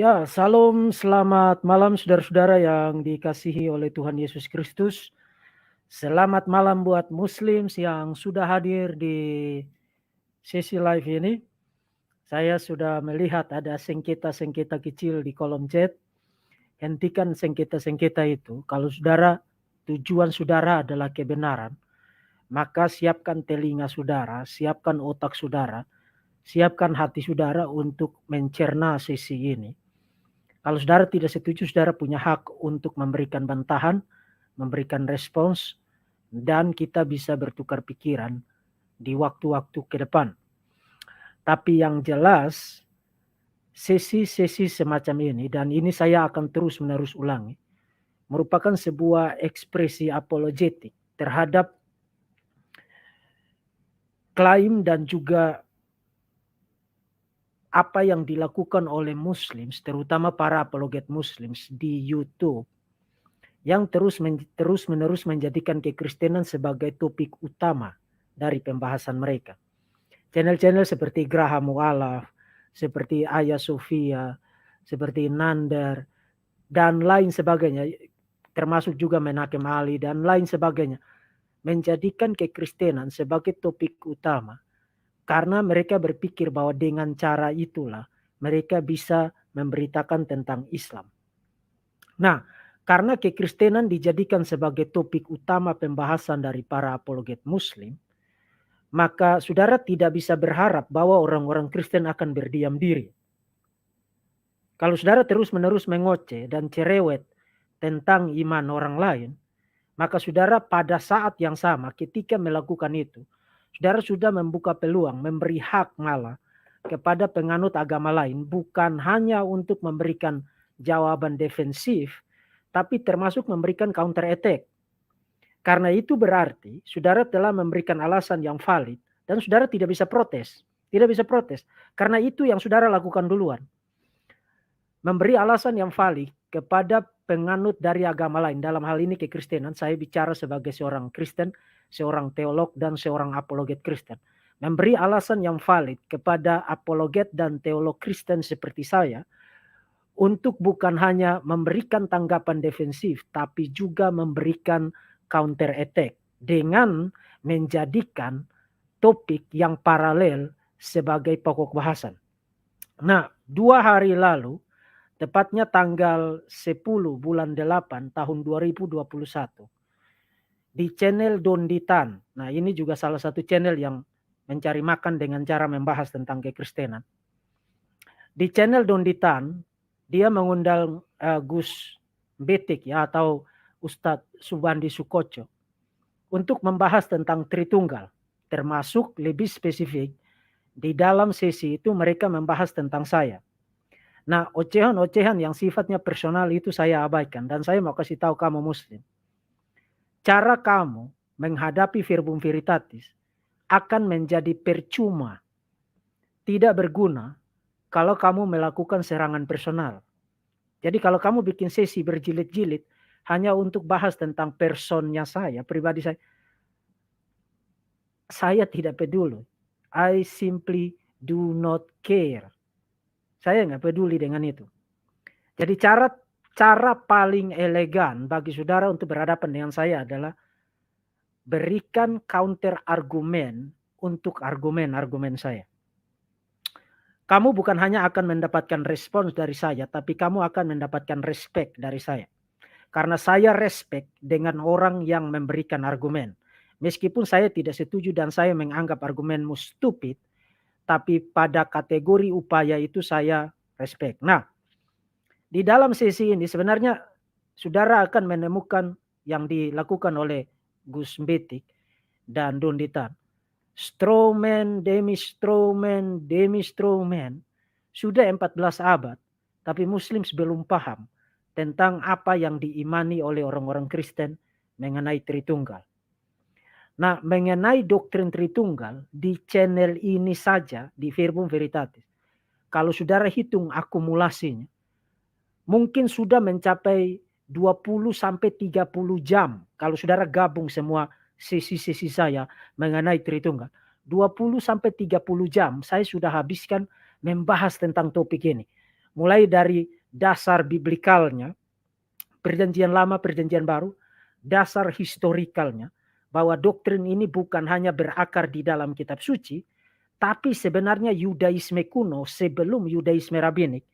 Ya, salam selamat malam saudara-saudara yang dikasihi oleh Tuhan Yesus Kristus. Selamat malam buat muslim yang sudah hadir di sesi live ini. Saya sudah melihat ada sengketa-sengketa kecil di kolom chat. Hentikan sengketa-sengketa itu. Kalau saudara, tujuan saudara adalah kebenaran, maka siapkan telinga saudara, siapkan otak saudara, siapkan hati saudara untuk mencerna sesi ini. Kalau saudara tidak setuju, saudara punya hak untuk memberikan bantahan, memberikan respons, dan kita bisa bertukar pikiran di waktu-waktu ke depan. Tapi yang jelas, sesi-sesi semacam ini, dan ini saya akan terus-menerus ulangi, merupakan sebuah ekspresi apologetik terhadap klaim dan juga apa yang dilakukan oleh Muslims, terutama para apologet Muslims di YouTube, yang terus-menerus menjadikan kekristenan sebagai topik utama dari pembahasan mereka. Channel-channel seperti Graham Mu'alaf, seperti Aya Sofia, seperti Nandar, dan lain sebagainya, termasuk juga Menakem Ali dan lain sebagainya, menjadikan kekristenan sebagai topik utama karena mereka berpikir bahwa dengan cara itulah mereka bisa memberitakan tentang Islam. Nah, karena kekristenan dijadikan sebagai topik utama pembahasan dari para apologet Muslim, maka saudara tidak bisa berharap bahwa orang-orang Kristen akan berdiam diri. Kalau saudara terus-menerus mengoceh dan cerewet tentang iman orang lain, maka saudara pada saat yang sama ketika melakukan itu, saudara sudah membuka peluang, memberi hak malah kepada penganut agama lain, bukan hanya untuk memberikan jawaban defensif, tapi termasuk memberikan counter attack. Karena itu berarti saudara telah memberikan alasan yang valid dan saudara tidak bisa protes. Tidak bisa protes. Karena itu yang saudara lakukan duluan. Memberi alasan yang valid kepada penganut dari agama lain. Dalam hal ini kekristenan, saya bicara sebagai seorang Kristen, seorang teolog, dan seorang apologet Kristen. Memberi alasan yang valid kepada apologet dan teolog Kristen seperti saya, untuk bukan hanya memberikan tanggapan defensif, tapi juga memberikan counter attack dengan menjadikan topik yang paralel sebagai pokok bahasan. Nah, 2 hari lalu, tepatnya tanggal 10 bulan 8 tahun 2021, di channel Donditan. Nah, ini juga salah satu channel yang mencari makan dengan cara membahas tentang kekristenan. Di channel Donditan, dia mengundang Gus Betik ya, atau Ustadz Subandi Sukoco untuk membahas tentang Tritunggal, termasuk lebih spesifik di dalam sesi itu mereka membahas tentang saya. Nah, ocehan-ocehan yang sifatnya personal itu saya abaikan, dan saya mau kasih tahu kamu muslim, cara kamu menghadapi Verbum Veritatis akan menjadi percuma, tidak berguna kalau kamu melakukan serangan personal. Jadi kalau kamu bikin sesi berjilid-jilid hanya untuk bahas tentang personnya saya, pribadi saya tidak peduli. I simply do not care. Saya nggak peduli dengan itu. Jadi cara paling elegan bagi saudara untuk berhadapan dengan saya adalah berikan counter argumen untuk argumen-argumen saya. Kamu bukan hanya akan mendapatkan respons dari saya, tapi kamu akan mendapatkan respect dari saya. Karena saya respect dengan orang yang memberikan argumen. Meskipun saya tidak setuju dan saya menganggap argumenmu stupid, tapi pada kategori upaya itu saya respect. Nah, di dalam sesi ini sebenarnya saudara akan menemukan yang dilakukan oleh Gus Betik dan Donditan. Strawman, demi strawman, demi strawman. Sudah 14 abad, tapi Muslim belum paham tentang apa yang diimani oleh orang-orang Kristen mengenai Tritunggal. Nah, mengenai doktrin Tritunggal di channel ini saja, di Verbum Veritatis, kalau saudara hitung akumulasinya, mungkin sudah mencapai 20 sampai 30 jam kalau saudara gabung semua sesi-sesi saya mengenai Tritunggal. 20 sampai 30 jam saya sudah habiskan membahas tentang topik ini. mulai dari dasar biblikalnya, Perjanjian Lama, Perjanjian Baru, dasar historikalnya, bahwa doktrin ini bukan hanya berakar di dalam kitab suci, tapi sebenarnya Yudaisme kuno sebelum Yudaisme rabbinik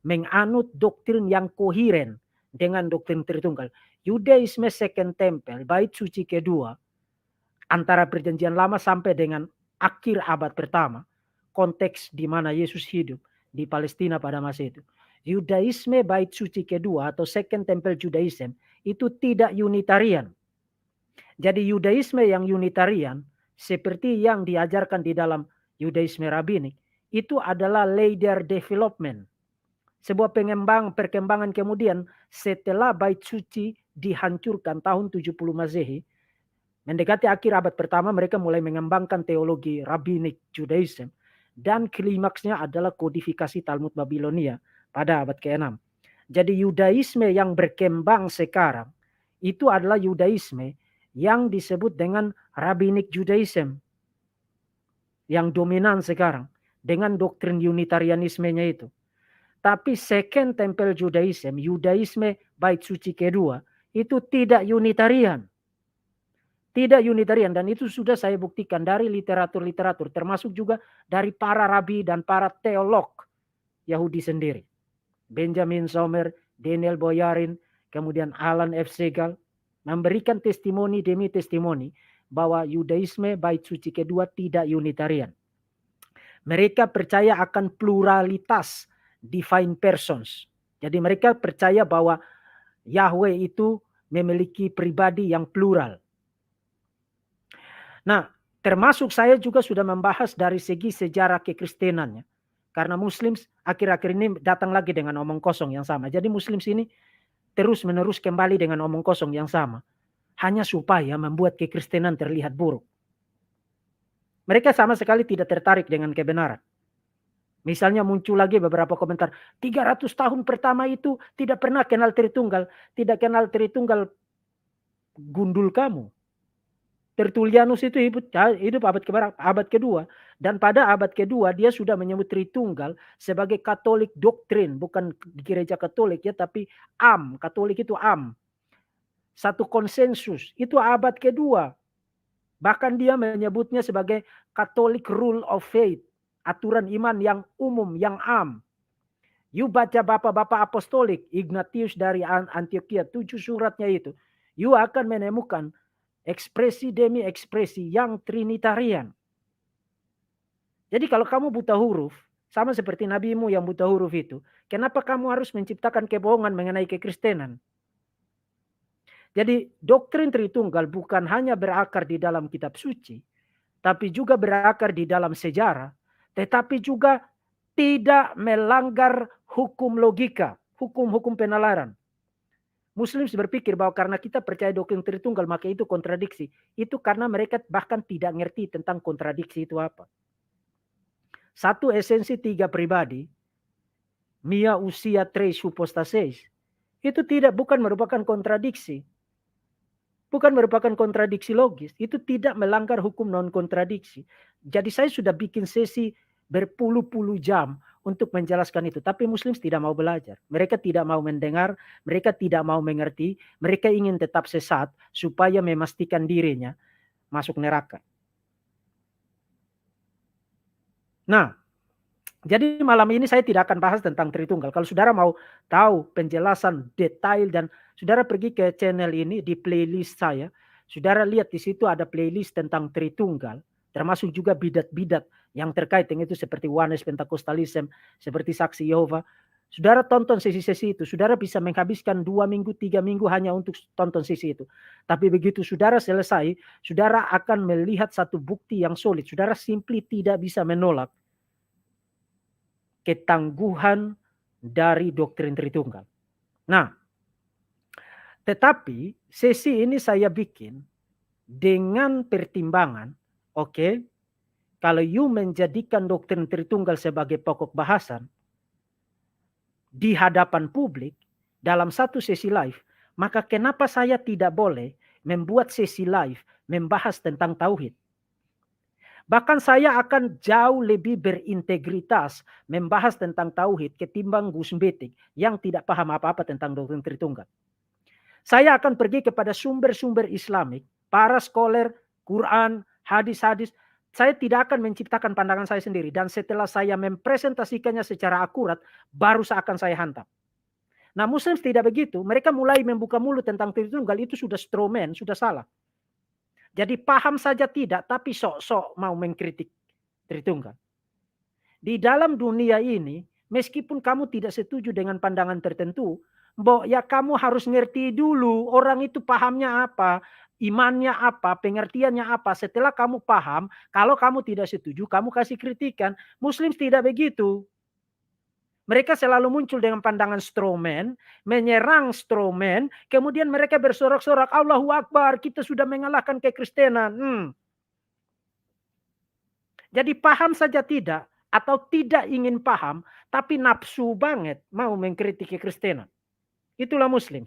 menganut doktrin yang koheren dengan doktrin Tritunggal. Yudaisme Second Temple, bait suci kedua, antara Perjanjian Lama sampai dengan akhir abad pertama, konteks di mana Yesus hidup di Palestina pada masa itu. Yudaisme bait suci kedua atau Second Temple Judaism itu tidak Unitarian. Jadi Yudaisme yang Unitarian seperti yang diajarkan di dalam Yudaisme rabbinik itu adalah later development. Sebuah perkembangan kemudian setelah bait suci dihancurkan tahun 70 Masehi, mendekati akhir abad pertama mereka mulai mengembangkan teologi rabbinik Judaism, dan klimaksnya adalah kodifikasi Talmud Babilonia pada abad ke-6. Jadi Yudaisme yang berkembang sekarang itu adalah Yudaisme yang disebut dengan Rabbinic Judaism yang dominan sekarang dengan doktrin Unitarianismenya itu. Tapi Second Temple Judaism, Yudaisme bait suci kedua, itu tidak Unitarian. Tidak Unitarian, dan itu sudah saya buktikan dari literatur-literatur, termasuk juga dari para rabi dan para teolog Yahudi sendiri. Benjamin Sommer, Daniel Boyarin, kemudian Alan F. Segal, memberikan testimoni demi testimoni bahwa Yudaisme bait suci kedua tidak Unitarian. Mereka percaya akan pluralitas divine persons. Jadi mereka percaya bahwa Yahweh itu memiliki pribadi yang plural. Nah, termasuk saya juga sudah membahas dari segi sejarah kekristenannya. Karena Muslim akhir-akhir ini datang lagi dengan omong kosong yang sama. Jadi Muslim ini terus-menerus kembali dengan omong kosong yang sama. Hanya supaya membuat kekristenan terlihat buruk. Mereka sama sekali tidak tertarik dengan kebenaran. Misalnya muncul lagi beberapa komentar, 300 tahun pertama itu tidak pernah kenal Tritunggal. Tidak kenal Tritunggal, gundul kamu. Tertullianus itu hidup abad kedua. Dan pada abad kedua dia sudah menyebut Tritunggal sebagai Katolik doktrin. Bukan gereja Katolik ya, tapi Katolik itu satu konsensus. Itu abad kedua. Bahkan dia menyebutnya sebagai Catholic Rule of Faith. Aturan iman yang umum, yang You baca bapak-bapak apostolik, Ignatius dari Antioquia, 7 suratnya itu. You akan menemukan ekspresi demi ekspresi yang Trinitarian. Jadi kalau kamu buta huruf, sama seperti nabimu yang buta huruf itu, kenapa kamu harus menciptakan kebohongan mengenai kekristenan? Jadi doktrin Tritunggal bukan hanya berakar di dalam kitab suci, tapi juga berakar di dalam sejarah, tetapi juga tidak melanggar hukum logika, hukum-hukum penalaran. Muslim berpikir bahwa karena kita percaya doktrin Tritunggal maka itu kontradiksi. Itu karena mereka bahkan tidak ngerti tentang kontradiksi itu apa. Satu esensi 3 pribadi, mia usia tres hypostases, itu bukan merupakan kontradiksi. Bukan merupakan kontradiksi logis. Itu tidak melanggar hukum non-kontradiksi. Jadi saya sudah bikin sesi berpuluh-puluh jam untuk menjelaskan itu. Tapi Muslim tidak mau belajar. Mereka tidak mau mendengar. Mereka tidak mau mengerti. Mereka ingin tetap sesat supaya memastikan dirinya masuk neraka. Nah, jadi malam ini saya tidak akan bahas tentang Tritunggal. Kalau saudara mau tahu penjelasan detail dan saudara pergi ke channel ini di playlist saya. Saudara lihat di situ ada playlist tentang Tritunggal. Termasuk juga bidat-bidat yang terkait dengan itu seperti Oneness Pentecostalism, seperti Saksi Yehova. Saudara tonton sesi-sesi itu. Saudara bisa menghabiskan 2 minggu, 3 minggu hanya untuk tonton sesi itu. Tapi begitu saudara selesai, saudara akan melihat satu bukti yang solid. Saudara simply tidak bisa menolak ketangguhan dari doktrin Tritunggal. Nah, tetapi sesi ini saya bikin dengan pertimbangan, kalau you menjadikan doktrin Tritunggal sebagai pokok bahasan di hadapan publik dalam satu sesi live, maka kenapa saya tidak boleh membuat sesi live membahas tentang tauhid? Bahkan saya akan jauh lebih berintegritas membahas tentang tauhid ketimbang Gus Betik yang tidak paham apa-apa tentang doktrin Tritunggal. Saya akan pergi kepada sumber-sumber Islamik, para scholar, Quran, hadis-hadis. Saya tidak akan menciptakan pandangan saya sendiri. Dan setelah saya mempresentasikannya secara akurat, baru akan saya hantam. Nah, Muslim tidak begitu. Mereka mulai membuka mulut tentang Tritunggal, itu sudah stroman, sudah salah. Jadi paham saja tidak, tapi sok-sok mau mengkritik Tritunggal. Di dalam dunia ini, meskipun kamu tidak setuju dengan pandangan tertentu, ya kamu harus ngerti dulu orang itu pahamnya apa, imannya apa, pengertiannya apa. Setelah kamu paham, kalau kamu tidak setuju, kamu kasih kritikan. Muslim tidak begitu. Mereka selalu muncul dengan pandangan strawman, menyerang strawman, kemudian mereka bersorak-sorak, Allahu Akbar, kita sudah mengalahkan kekristenan. Jadi paham saja tidak, atau tidak ingin paham, tapi nafsu banget mau mengkritik kekristenan. Itulah Muslim.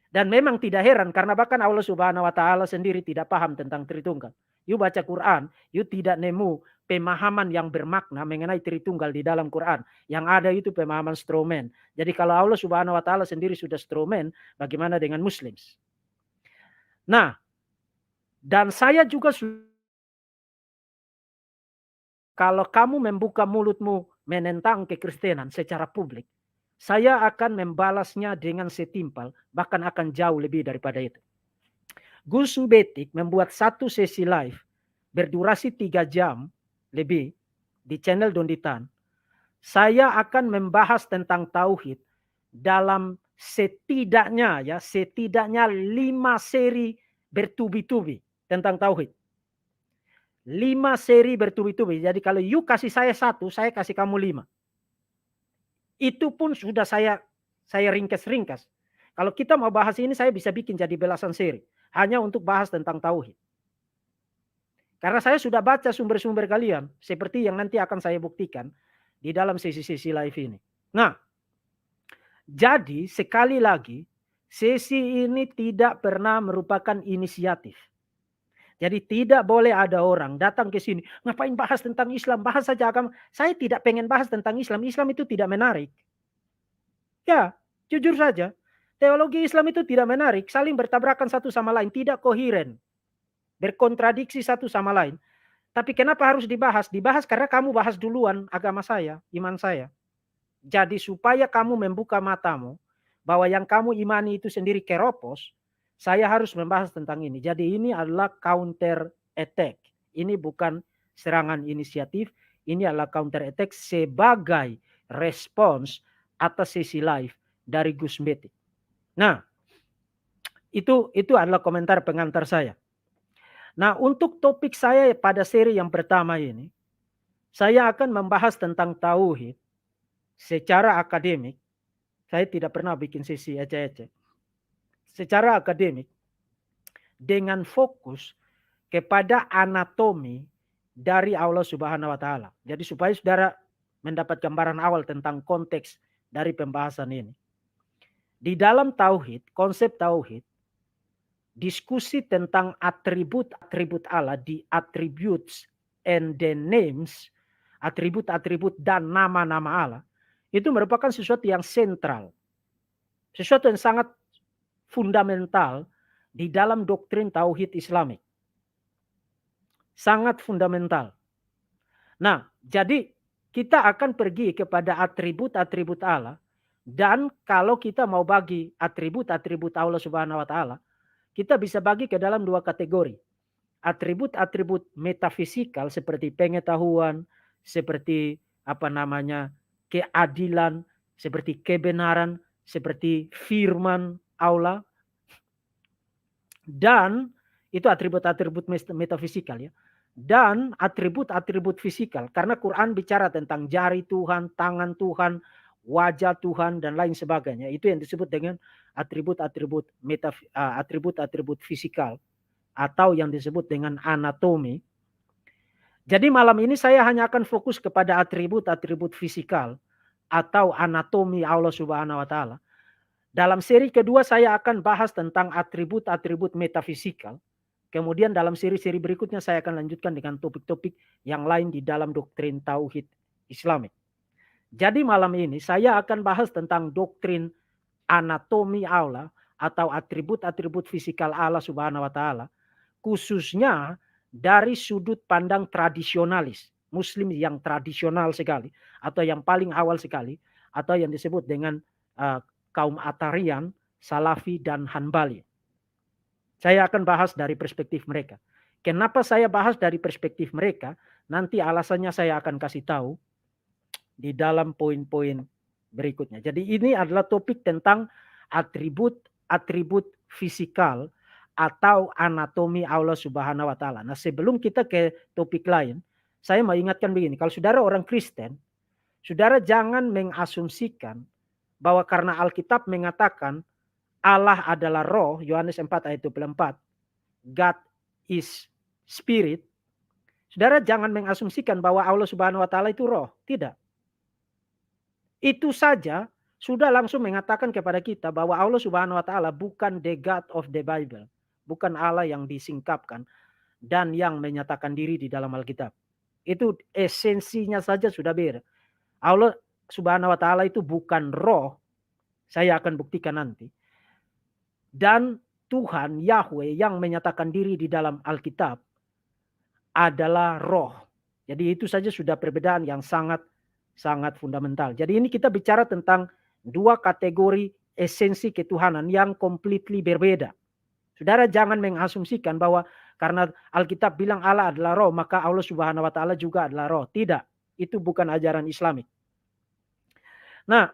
Dan memang tidak heran karena bahkan Allah Subhanahu wa taala sendiri tidak paham tentang Tritunggal. You baca Quran, you tidak nemu pemahaman yang bermakna mengenai Tritunggal di dalam Quran. Yang ada itu pemahaman strawman. Jadi kalau Allah Subhanahu wa taala sendiri sudah strawman, bagaimana dengan Muslim? Nah, dan saya juga kalau kamu membuka mulutmu menentang kekristenan secara publik, saya akan membalasnya dengan setimpal, bahkan akan jauh lebih daripada itu. Gus Betik membuat satu sesi live berdurasi 3 jam lebih di channel Donditan. Saya akan membahas tentang tauhid dalam setidaknya 5 seri bertubi-tubi tentang tauhid. 5 seri bertubi-tubi. Jadi kalau you kasih saya 1, saya kasih kamu 5. Itu pun sudah saya ringkas-ringkas. Kalau kita mau bahas ini, saya bisa bikin jadi belasan seri. Hanya untuk bahas tentang tauhid. Karena saya sudah baca sumber-sumber kalian. Seperti yang nanti akan saya buktikan di dalam sesi-sesi live ini. Nah, jadi sekali lagi, sesi ini tidak pernah merupakan inisiatif. Jadi tidak boleh ada orang datang ke sini, ngapain bahas tentang Islam, bahas saja agama. Saya tidak pengen bahas tentang Islam. Islam itu tidak menarik. Ya, jujur saja. Teologi Islam itu tidak menarik, saling bertabrakan satu sama lain, tidak koheren. Berkontradiksi satu sama lain. Tapi kenapa harus dibahas? Dibahas karena kamu bahas duluan agama saya, iman saya. Jadi supaya kamu membuka matamu, bahwa yang kamu imani itu sendiri keropos, saya harus membahas tentang ini. Jadi ini adalah counter attack. Ini bukan serangan inisiatif, ini adalah counter attack sebagai respons atas sesi live dari Gus Betik. Nah, itu adalah komentar pengantar saya. Nah, untuk topik saya pada seri yang pertama ini, saya akan membahas tentang tauhid secara akademik. Saya tidak pernah bikin sesi ecek-ecek. Secara akademik, dengan fokus kepada anatomi dari Allah Subhanahu wa taala. Jadi supaya saudara mendapat gambaran awal tentang konteks dari pembahasan ini. Di dalam tauhid, konsep tauhid, diskusi tentang atribut-atribut Allah, di attributes and the names, atribut-atribut dan nama-nama Allah, itu merupakan sesuatu yang sentral. Sesuatu yang sangat fundamental di dalam doktrin tauhid Islamik. Sangat fundamental. Nah, jadi kita akan pergi kepada atribut-atribut Allah, dan kalau kita mau bagi atribut-atribut Allah Subhanahu wa taala, kita bisa bagi ke dalam 2 kategori. Atribut-atribut metafisikal seperti pengetahuan, seperti keadilan, seperti kebenaran, seperti firman Allah. Dan itu atribut-atribut metafisikal ya. Dan atribut-atribut fisikal, karena Quran bicara tentang jari Tuhan, tangan Tuhan, wajah Tuhan dan lain sebagainya. Itu yang disebut dengan atribut-atribut atribut-atribut fisikal atau yang disebut dengan anatomi. Jadi malam ini saya hanya akan fokus kepada atribut-atribut fisikal atau anatomi Allah Subhanahu wa taala. Dalam seri kedua saya akan bahas tentang atribut-atribut metafisikal. Kemudian dalam seri-seri berikutnya saya akan lanjutkan dengan topik-topik yang lain di dalam doktrin tauhid Islamik. Jadi malam ini saya akan bahas tentang doktrin anatomi Allah atau atribut-atribut fisikal Allah Subhanahu wa taala, khususnya dari sudut pandang tradisionalis, Muslim yang tradisional sekali atau yang paling awal sekali atau yang disebut dengan kaum Atarian, Salafi dan Hanbali. Saya akan bahas dari perspektif mereka. Kenapa saya bahas dari perspektif mereka? Nanti alasannya saya akan kasih tahu di dalam poin-poin berikutnya. Jadi ini adalah topik tentang atribut fisikal atau anatomi Allah Subhanahu wa taala. Nah, sebelum kita ke topik lain, saya mau ingatkan begini, kalau saudara orang Kristen, saudara jangan mengasumsikan bahwa karena Alkitab mengatakan Allah adalah roh, Yohanes 4 ayat 24, God is spirit, saudara jangan mengasumsikan bahwa Allah Subhanahu wa taala itu roh. Tidak. Itu saja sudah langsung mengatakan kepada kita bahwa Allah Subhanahu wa taala bukan the God of the Bible, bukan Allah yang disingkapkan dan yang menyatakan diri di dalam Alkitab. Itu esensinya saja sudah beda. Allah Subhanahu wa taala itu bukan roh. Saya akan buktikan nanti. Dan Tuhan Yahweh yang menyatakan diri di dalam Alkitab adalah roh. Jadi itu saja sudah perbedaan yang sangat fundamental. Jadi ini kita bicara tentang dua kategori esensi ketuhanan yang completely berbeda. Saudara jangan mengasumsikan bahwa karena Alkitab bilang Allah adalah roh, maka Allah Subhanahu wa taala juga adalah roh. Tidak, itu bukan ajaran Islamik. Nah,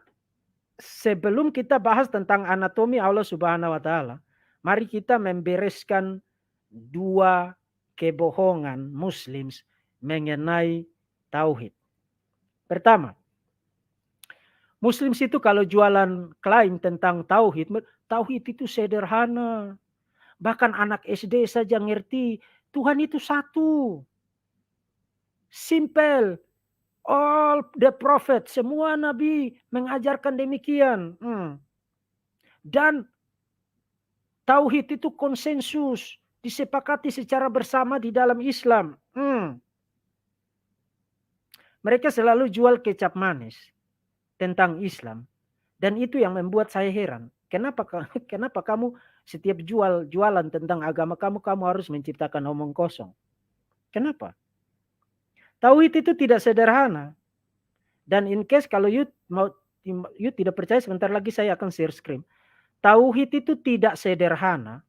sebelum kita bahas tentang anatomi Allah Subhanahu wa taala, mari kita membereskan dua kebohongan Muslim mengenai tauhid. Pertama, Muslim itu kalau jualan klaim tentang tauhid itu sederhana. Bahkan anak SD saja ngerti Tuhan itu satu. Simple. All the prophet, semua nabi mengajarkan demikian. Dan tauhid itu konsensus, disepakati secara bersama di dalam Islam. Mereka selalu jual kecap manis tentang Islam. Dan itu yang membuat saya heran. Kenapa kamu setiap jualan tentang agama kamu harus menciptakan omong kosong? Kenapa? Tauhid itu tidak sederhana. Dan in case kalau you tidak percaya, sebentar lagi saya akan share screen. Tauhid itu tidak sederhana,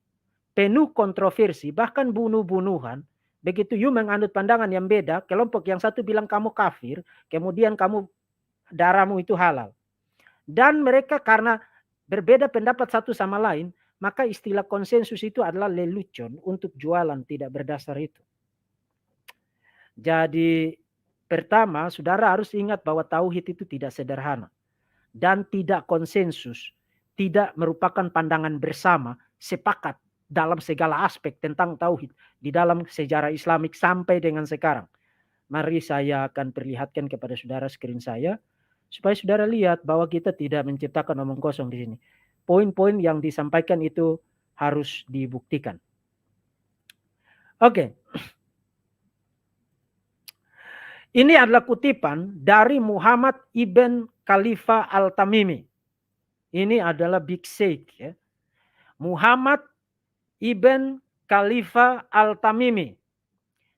penuh kontroversi, bahkan bunuh-bunuhan. Begitu you menganut pandangan yang beda, kelompok yang satu bilang kamu kafir, kemudian darahmu itu halal. Dan mereka karena berbeda pendapat satu sama lain, maka istilah konsensus itu adalah lelucon untuk jualan tidak berdasar itu. Jadi pertama, saudara harus ingat bahwa tauhid itu tidak sederhana dan tidak konsensus, tidak merupakan pandangan bersama, sepakat dalam segala aspek tentang tauhid di dalam sejarah Islamik sampai dengan sekarang. Mari saya akan perlihatkan kepada saudara screen saya supaya saudara lihat bahwa kita tidak menciptakan omong kosong di sini. Poin-poin yang disampaikan itu harus dibuktikan. Oke. Ini adalah kutipan dari Muhammad ibn Khalifah al-Tamimi. Ini adalah big sheikh. Ya. Muhammad ibn Khalifah al-Tamimi.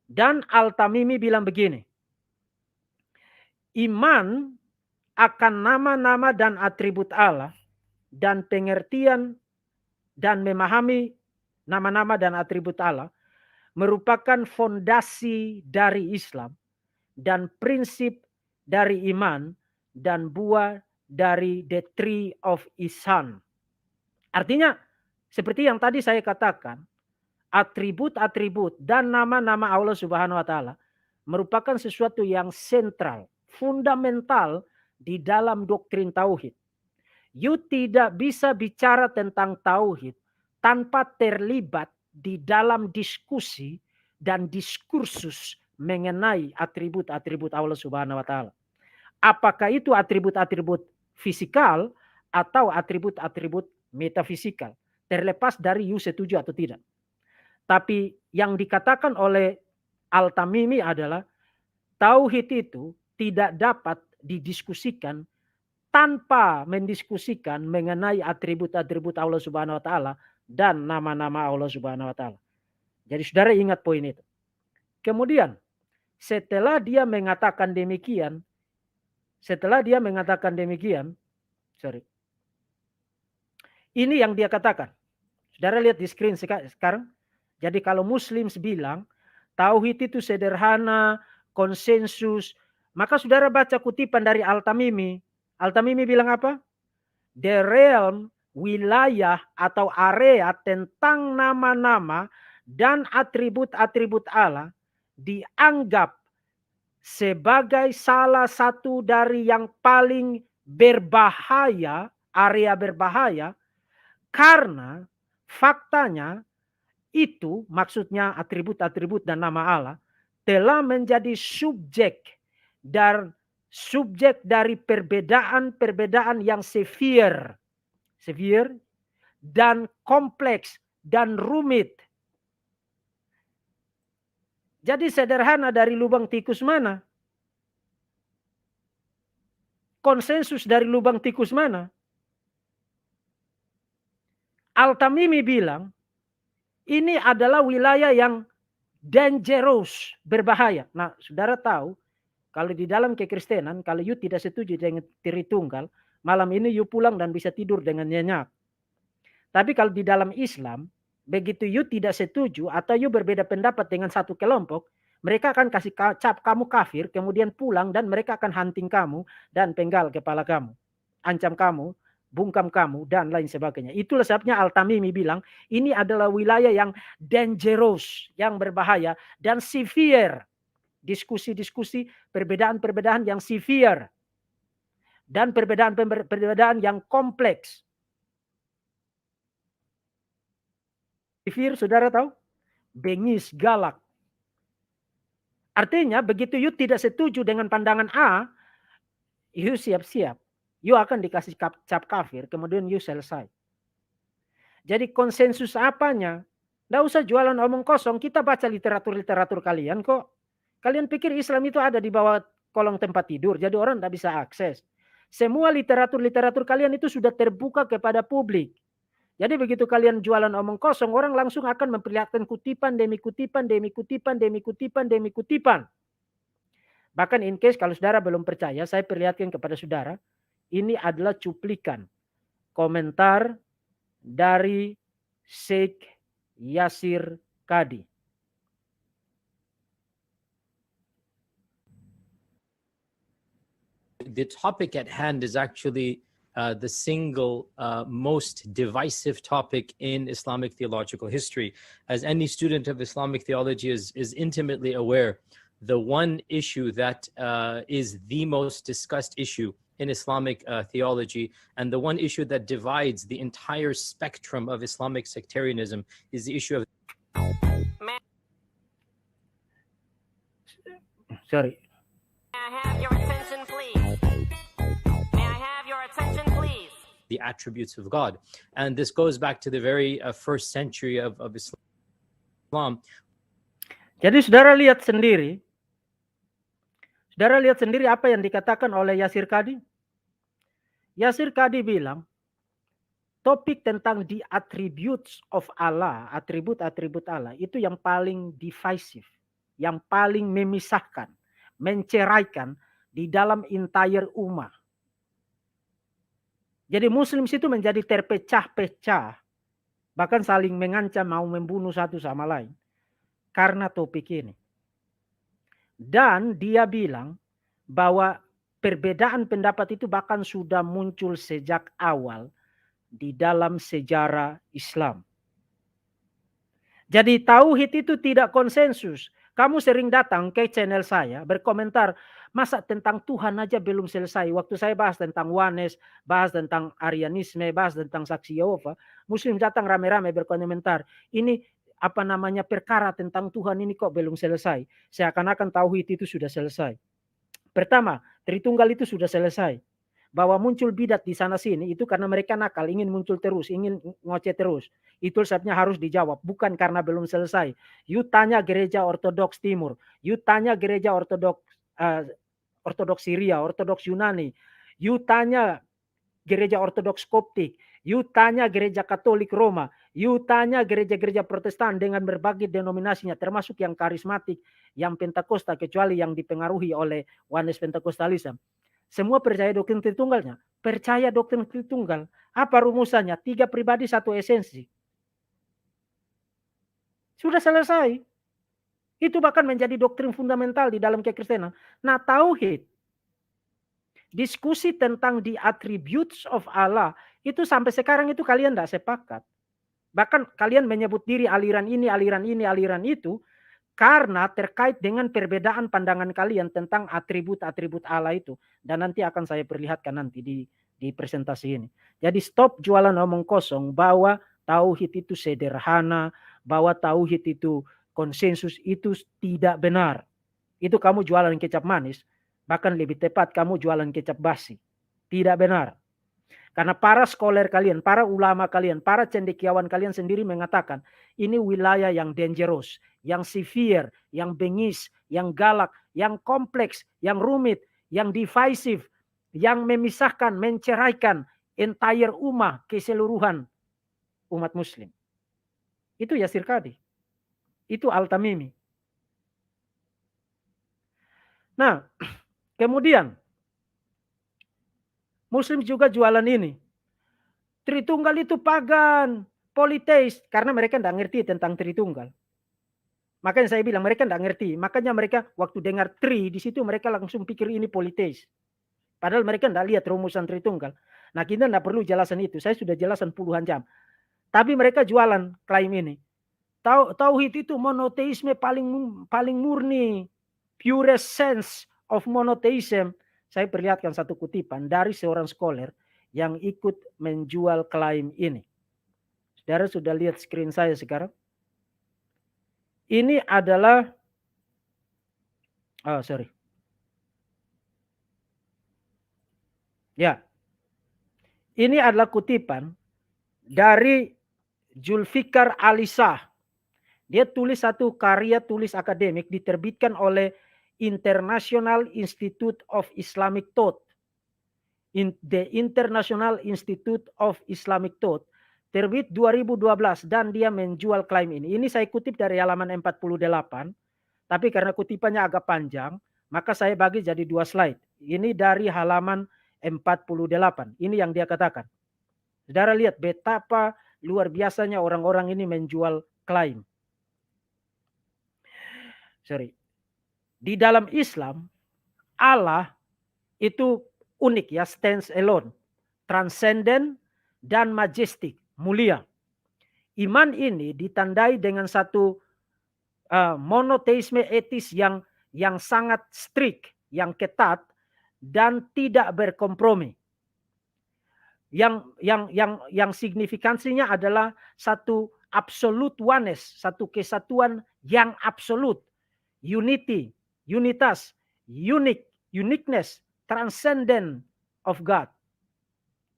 Dan al-Tamimi bilang begini. Iman akan nama-nama dan atribut Allah dan pengertian dan memahami nama-nama dan atribut Allah merupakan fondasi dari Islam dan prinsip dari iman dan buah dari the tree of ihsan. Artinya seperti yang tadi saya katakan, atribut-atribut dan nama-nama Allah Subhanahu wa taala merupakan sesuatu yang sentral, fundamental di dalam doktrin tauhid. You tidak bisa bicara tentang tauhid tanpa terlibat di dalam diskusi dan diskursus mengenai atribut-atribut Allah Subhanahu wa taala. Apakah itu atribut-atribut fisikal atau atribut-atribut metafisikal? Terlepas dari you setuju atau tidak. Tapi yang dikatakan oleh Al-Tamimi adalah tauhid itu tidak dapat didiskusikan tanpa mendiskusikan mengenai atribut-atribut Allah Subhanahu wa taala dan nama-nama Allah Subhanahu wa taala. Jadi saudara ingat poin itu. Kemudian setelah dia mengatakan demikian, ini yang dia katakan. Saudara lihat di screen sekarang. Jadi kalau Muslim bilang tauhid itu sederhana, konsensus, maka saudara baca kutipan dari Al-Tamimi. Al-Tamimi bilang apa? The realm, wilayah atau area tentang nama-nama dan atribut-atribut Allah dianggap sebagai salah satu dari yang paling berbahaya, area berbahaya, karena faktanya itu, maksudnya atribut-atribut dan nama Allah, telah menjadi subjek dari perbedaan-perbedaan yang severe dan kompleks dan rumit. Jadi sederhana dari lubang tikus mana? Konsensus dari lubang tikus mana? Al-Tamimi bilang, ini adalah wilayah yang dangerous, berbahaya. Nah, saudara tahu, kalau di dalam kekristenan, kalau you tidak setuju dengan Tritunggal, malam ini you pulang dan bisa tidur dengan nyenyak. Tapi kalau di dalam Islam, begitu you tidak setuju atau you berbeda pendapat dengan satu kelompok, mereka akan kasih cap kamu kafir, kemudian pulang dan mereka akan hunting kamu dan penggal kepala kamu. Ancam kamu, bungkam kamu, dan lain sebagainya. Itulah sebabnya Al-Tamimi bilang, ini adalah wilayah yang dangerous, yang berbahaya, dan severe. Diskusi-diskusi, perbedaan-perbedaan yang severe. Dan perbedaan-perbedaan yang kompleks. Severe, saudara tahu? Bengis, galak. Artinya, begitu you tidak setuju dengan pandangan A, you siap-siap. You akan dikasih cap kafir, kemudian you selesai. Jadi konsensus apanya? Nggak usah jualan omong kosong, kita baca literatur-literatur kalian kok. Kalian pikir Islam itu ada di bawah kolong tempat tidur, jadi orang nggak bisa akses. Semua literatur-literatur kalian itu sudah terbuka kepada publik. Jadi begitu kalian jualan omong kosong, orang langsung akan memperlihatkan kutipan demi kutipan, demi kutipan, demi kutipan, demi kutipan. Bahkan in case kalau saudara belum percaya, saya perlihatkan kepada saudara, ini adalah cuplikan komentar dari Sheikh Yasir Qadhi. The topic at hand is actually the single most divisive topic in Islamic theological history. As any student of Islamic theology is intimately aware, the one issue that is the most discussed issue in Islamic theology, and the one issue that divides the entire spectrum of Islamic sectarianism, is the issue of... Sorry. May I have your attention, please? May I have your attention, please? The attributes of God. And this goes back to the very first century of Islam. Jadi saudara lihat sendiri apa yang dikatakan oleh Yasir Qadhi. Yasir Qadhi bilang, topik tentang the attributes of Allah, atribut-atribut Allah, itu yang paling divisive, yang paling memisahkan, menceraikan di dalam entire ummah. Jadi Muslim itu menjadi terpecah-pecah, bahkan saling mengancam mau membunuh satu sama lain karena topik ini. Dan dia bilang bahwa perbedaan pendapat itu bahkan sudah muncul sejak awal di dalam sejarah Islam. Jadi tauhid itu tidak konsensus. Kamu sering datang ke channel saya berkomentar, masa tentang Tuhan aja belum selesai. Waktu saya bahas tentang Oneness, bahas tentang Arianisme, bahas tentang Saksi Yehova, Muslim datang rame-rame berkomentar, ini perkara tentang Tuhan ini kok belum selesai. Seakan-akan tauhid itu sudah selesai. Pertama, Tritunggal itu sudah selesai. bahwa muncul bidat di sana sini itu karena mereka nakal, ingin muncul terus, ingin ngoceh terus. Itu sebabnya harus dijawab, bukan karena belum selesai. You tanya gereja Ortodoks Timur, you tanya gereja Ortodoks Syria, Ortodoks Yunani, you tanya gereja Ortodoks Koptik, you tanya gereja Katolik Roma, you tanya gereja-gereja Protestan dengan berbagai denominasinya, termasuk yang karismatik, yang Pentakosta, kecuali yang dipengaruhi oleh Oneness Pentakostalism. Semua percaya doktrin Tritunggalnya. Percaya doktrin Tritunggal. Apa rumusannya? 3 pribadi, 1 esensi. Sudah selesai. Itu bahkan menjadi doktrin fundamental di dalam kekristenan. Nah, tauhid, diskusi tentang the attributes of Allah, itu sampai sekarang itu kalian tidak sepakat. Bahkan kalian menyebut diri aliran ini, aliran ini, aliran itu, karena terkait dengan perbedaan pandangan kalian tentang atribut-atribut Allah itu. Dan nanti akan saya perlihatkan nanti di presentasi ini. Jadi stop jualan omong kosong bahwa tauhid itu sederhana, bahwa tauhid itu konsensus, itu tidak benar. Itu kamu jualan kecap manis, bahkan lebih tepat kamu jualan kecap basi. Tidak benar. Karena para scholar kalian, para ulama kalian, para cendekiawan kalian sendiri mengatakan ini wilayah yang dangerous, yang severe, yang bengis, yang galak, yang kompleks, yang rumit, yang divisive, yang memisahkan, menceraikan entire ummah, keseluruhan umat muslim. Itu Yasir Qadhi. Itu Al-Tamimi. Nah, kemudian Muslim juga jualan ini. Tritunggal itu pagan, politeis, karena mereka tidak ngerti tentang Tritunggal. Makanya saya bilang mereka tidak ngerti. Makanya mereka waktu dengar tri di situ mereka langsung pikir ini politeis. Padahal mereka tidak lihat rumusan Tritunggal. Nah, kita tidak perlu jelasan itu. Saya sudah jelasan puluhan jam. Tapi mereka jualan klaim ini. Tauhid itu monoteisme paling murni, purest sense of monotheism. Saya perlihatkan satu kutipan dari seorang scholar yang ikut menjual klaim ini. Saudara sudah lihat screen saya sekarang? Ini adalah, ya, ini adalah kutipan dari Zulfikar Alisah. Dia tulis satu karya tulis akademik diterbitkan oleh International Institute of Islamic Thought. The International Institute of Islamic Thought. Terbit 2012 dan dia menjual klaim ini. Ini saya kutip dari halaman 48. Tapi karena kutipannya agak panjang, maka saya bagi jadi 2 slide. Ini dari halaman 48. Ini yang dia katakan. Saudara lihat betapa luar biasanya orang-orang ini menjual klaim. Di dalam Islam, Allah itu unik ya, stands alone, transcendent dan majestic, mulia. Iman ini ditandai dengan satu monoteisme etis yang sangat strict, yang ketat dan tidak berkompromi. Yang signifikansinya adalah satu absolute oneness, satu kesatuan yang absolut. Unity, unitas, uniqueness, transcendent of God.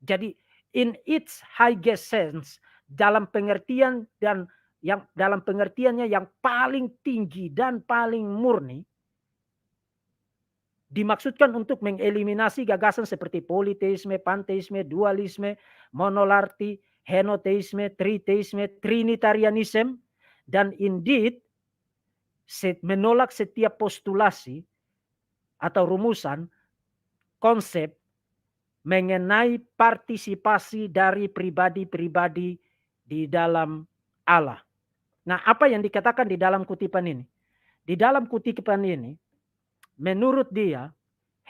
Jadi in its highest sense, dalam pengertian dan dalam pengertiannya yang paling tinggi dan paling murni, dimaksudkan untuk mengeliminasi gagasan seperti politeisme, panteisme, dualisme, monolarti, henoteisme, triteisme, trinitarianism, dan indeed menolak setiap postulasi atau rumusan konsep mengenai partisipasi dari pribadi-pribadi di dalam Allah. Nah, apa yang dikatakan di dalam kutipan ini? Di dalam kutipan ini, menurut dia,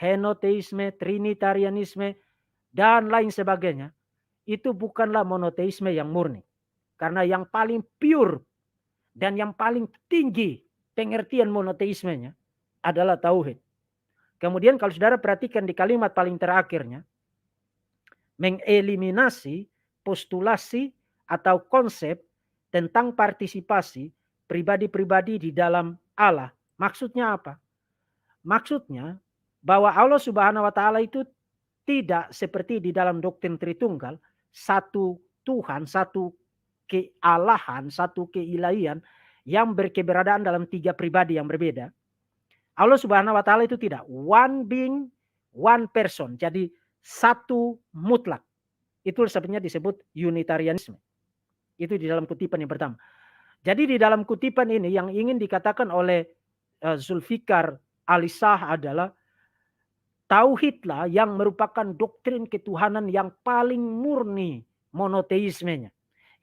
henoteisme, trinitarianisme, dan lain sebagainya, itu bukanlah monoteisme yang murni. Karena yang paling pure dan yang paling tinggi pengertian monoteismenya adalah tauhid. Kemudian kalau saudara perhatikan di kalimat paling terakhirnya, mengeliminasi postulasi atau konsep tentang partisipasi pribadi-pribadi di dalam Allah. Maksudnya apa? Maksudnya bahwa Allah Subhanahu wa taala itu tidak seperti di dalam doktrin Tritunggal, satu Tuhan, satu kealahan, satu keilahian yang berkeberadaan dalam 3 pribadi yang berbeda. Allah Subhanahu wa taala itu tidak, one being, one person. Jadi satu mutlak. Itu sebenarnya disebut Unitarianisme. Itu di dalam kutipan yang pertama. Jadi di dalam kutipan ini yang ingin dikatakan oleh Zulfikar Ali-Shah adalah tauhidlah yang merupakan doktrin ketuhanan yang paling murni monoteismenya.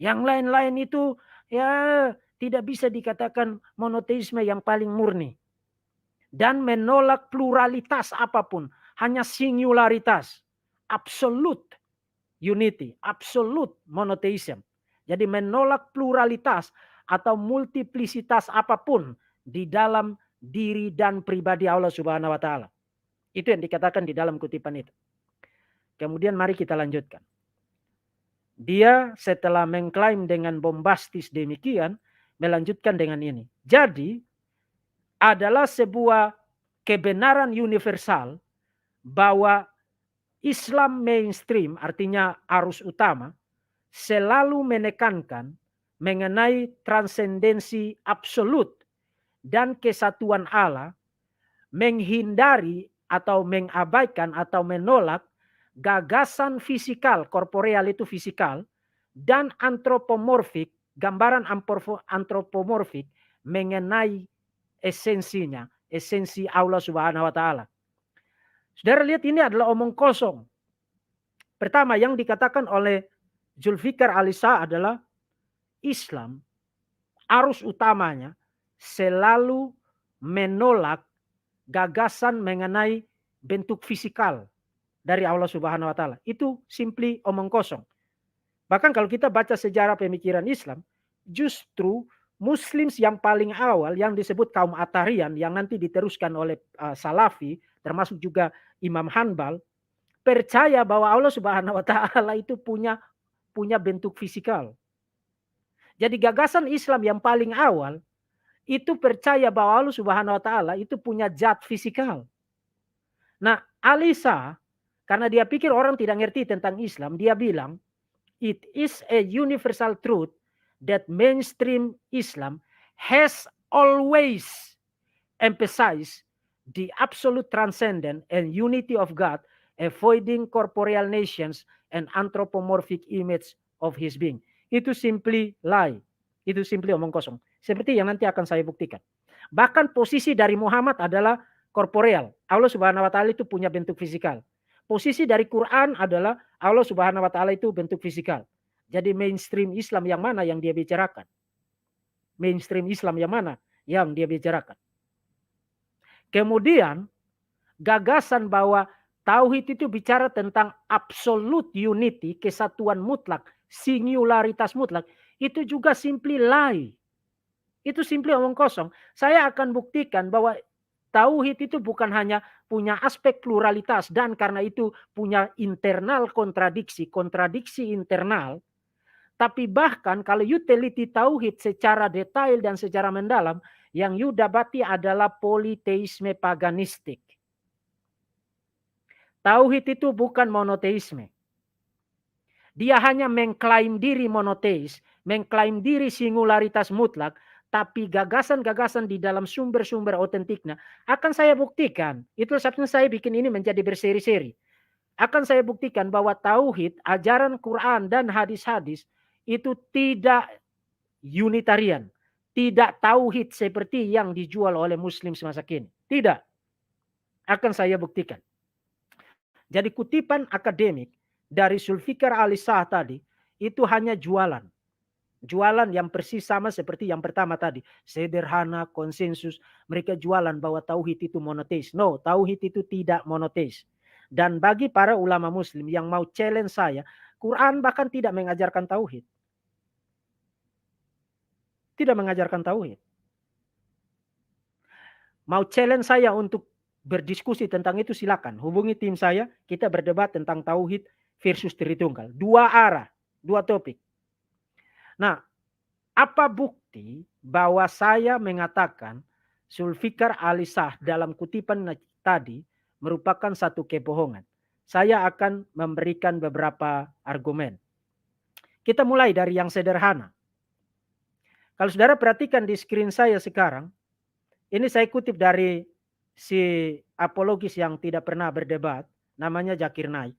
Yang lain-lain itu ya tidak bisa dikatakan monoteisme yang paling murni. Dan menolak pluralitas apapun, hanya singularitas, absolute unity, absolute monotheism. Jadi menolak pluralitas atau multiplisitas apapun di dalam diri dan pribadi Allah Subhanahu wa taala. Itu yang dikatakan di dalam kutipan itu. Kemudian mari kita lanjutkan. Dia setelah mengklaim dengan bombastis demikian, melanjutkan dengan ini. Jadi, adalah sebuah kebenaran universal bahwa Islam mainstream, artinya arus utama, selalu menekankan mengenai transendensi absolut dan kesatuan Allah, menghindari atau mengabaikan atau menolak gagasan fisikal, korporeal itu fisikal, dan antropomorfik, gambaran antropomorfik mengenai esensinya, esensi Allah Subhanahu wa taala. Saudara lihat ini adalah omong kosong. Pertama yang dikatakan oleh Zulfikar Ali-Shah adalah Islam arus utamanya selalu menolak gagasan mengenai bentuk fisikal dari Allah Subhanahu wa taala. Itu simply omong kosong. Bahkan kalau kita baca sejarah pemikiran Islam, justru Muslims yang paling awal yang disebut kaum Atarian yang nanti diteruskan oleh Salafi, termasuk juga Imam Hanbal, percaya bahwa Allah Subhanahu wa taala itu punya bentuk fisikal. Jadi gagasan Islam yang paling awal itu percaya bahwa Allah Subhanahu wa taala itu punya zat fisikal. Nah, Ali-Shah karena dia pikir orang tidak ngerti tentang Islam, dia bilang it is a universal truth that mainstream Islam has always emphasized the absolute transcendent and unity of God, avoiding corporeal nations and anthropomorphic image of his being. Itu simply lie. Itu simply omong kosong. Seperti yang nanti akan saya buktikan. Bahkan posisi dari Muhammad adalah korporeal. Allah Subhanahu wa taala itu punya bentuk fisikal. Posisi dari Quran adalah Allah Subhanahu wa taala itu bentuk fisikal. Jadi mainstream Islam yang mana yang dia bicarakan? Mainstream Islam yang mana yang dia bicarakan? Kemudian gagasan bahwa tauhid itu bicara tentang absolute unity, kesatuan mutlak, singularitas mutlak, itu juga simply lie. Itu simply omong kosong. Saya akan buktikan bahwa tauhid itu bukan hanya punya aspek pluralitas dan karena itu punya internal kontradiksi internal, tapi bahkan kalau you teliti tauhid secara detail dan secara mendalam, yang you dapati adalah politeisme paganistik. Tauhid itu bukan monoteisme. Dia hanya mengklaim diri monoteis, mengklaim diri singularitas mutlak, tapi gagasan-gagasan di dalam sumber-sumber otentiknya akan saya buktikan. Itu sebabnya saya bikin ini menjadi berseri-seri. Akan saya buktikan bahwa tauhid, ajaran Quran dan hadis-hadis itu tidak unitarian. Tidak tauhid seperti yang dijual oleh Muslim semasa kini. Tidak. Akan saya buktikan. Jadi kutipan akademik dari Zulfikar Ali-Shah tadi itu hanya jualan. Jualan yang persis sama seperti yang pertama tadi. Sederhana, konsensus. Mereka jualan bahwa tauhid itu monoteis. No, tauhid itu tidak monoteis. Dan bagi para ulama Muslim yang mau challenge saya, Quran bahkan tidak mengajarkan tauhid. Tidak mengajarkan tauhid. Mau challenge saya untuk berdiskusi tentang itu silakan. Hubungi tim saya, kita berdebat tentang tauhid versus Tritunggal. Dua arah, dua topik. Nah, apa bukti bahwa saya mengatakan Zulfikar Ali-Shah dalam kutipan tadi merupakan satu kebohongan? saya akan memberikan beberapa argumen. Kita mulai dari yang sederhana. Kalau saudara perhatikan di screen saya sekarang, ini saya kutip dari si apologis yang tidak pernah berdebat, namanya Zakir Naik.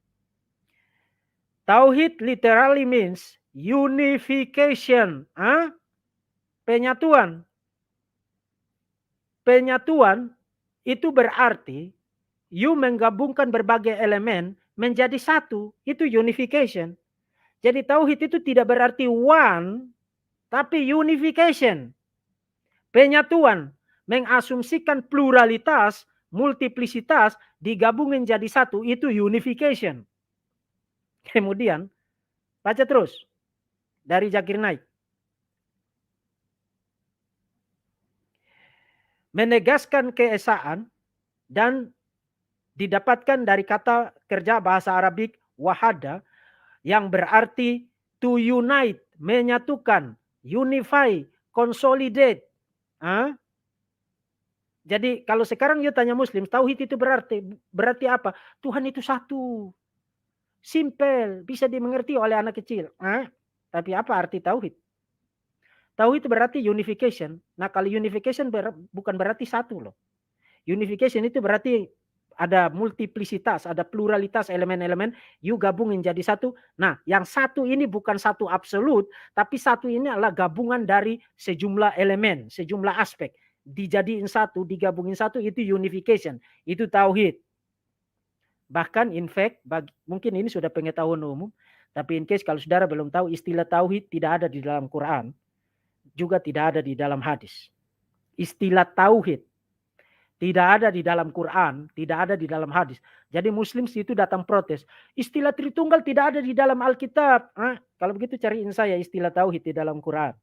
Tauhid literally means unification. Penyatuan. Penyatuan itu berarti you menggabungkan berbagai elemen menjadi satu. Itu unification. Jadi tauhid itu tidak berarti one, tapi unification. Penyatuan mengasumsikan pluralitas, multiplisitas digabungin jadi satu. Itu unification. Kemudian baca terus dari Zakir Naik. Menegaskan keesaan dan didapatkan dari kata kerja bahasa Arabik wahada yang berarti to unite, menyatukan, unify, consolidate. Jadi kalau sekarang you tanya Muslim, tauhid itu berarti apa? Tuhan itu satu. Simple, bisa dimengerti oleh anak kecil. Tapi apa arti tauhid? Tauhid itu berarti unification. Nah, kalau unification bukan berarti satu loh. Unification itu berarti ada multiplisitas, ada pluralitas elemen-elemen, you gabungin jadi satu. Nah, yang satu ini bukan satu absolut, tapi satu ini adalah gabungan dari sejumlah elemen, sejumlah aspek. Dijadiin satu, digabungin satu, itu unification. Itu tauhid. Bahkan in fact, mungkin ini sudah pengetahuan umum, tapi in case kalau saudara belum tahu, istilah tauhid tidak ada di dalam Quran, juga tidak ada di dalam hadis. Istilah tauhid tidak ada di dalam Quran, tidak ada di dalam hadis. Jadi Muslim itu datang protes. Istilah Tritunggal tidak ada di dalam Alkitab. Kalau begitu cariin saya istilah tauhid di dalam Quran.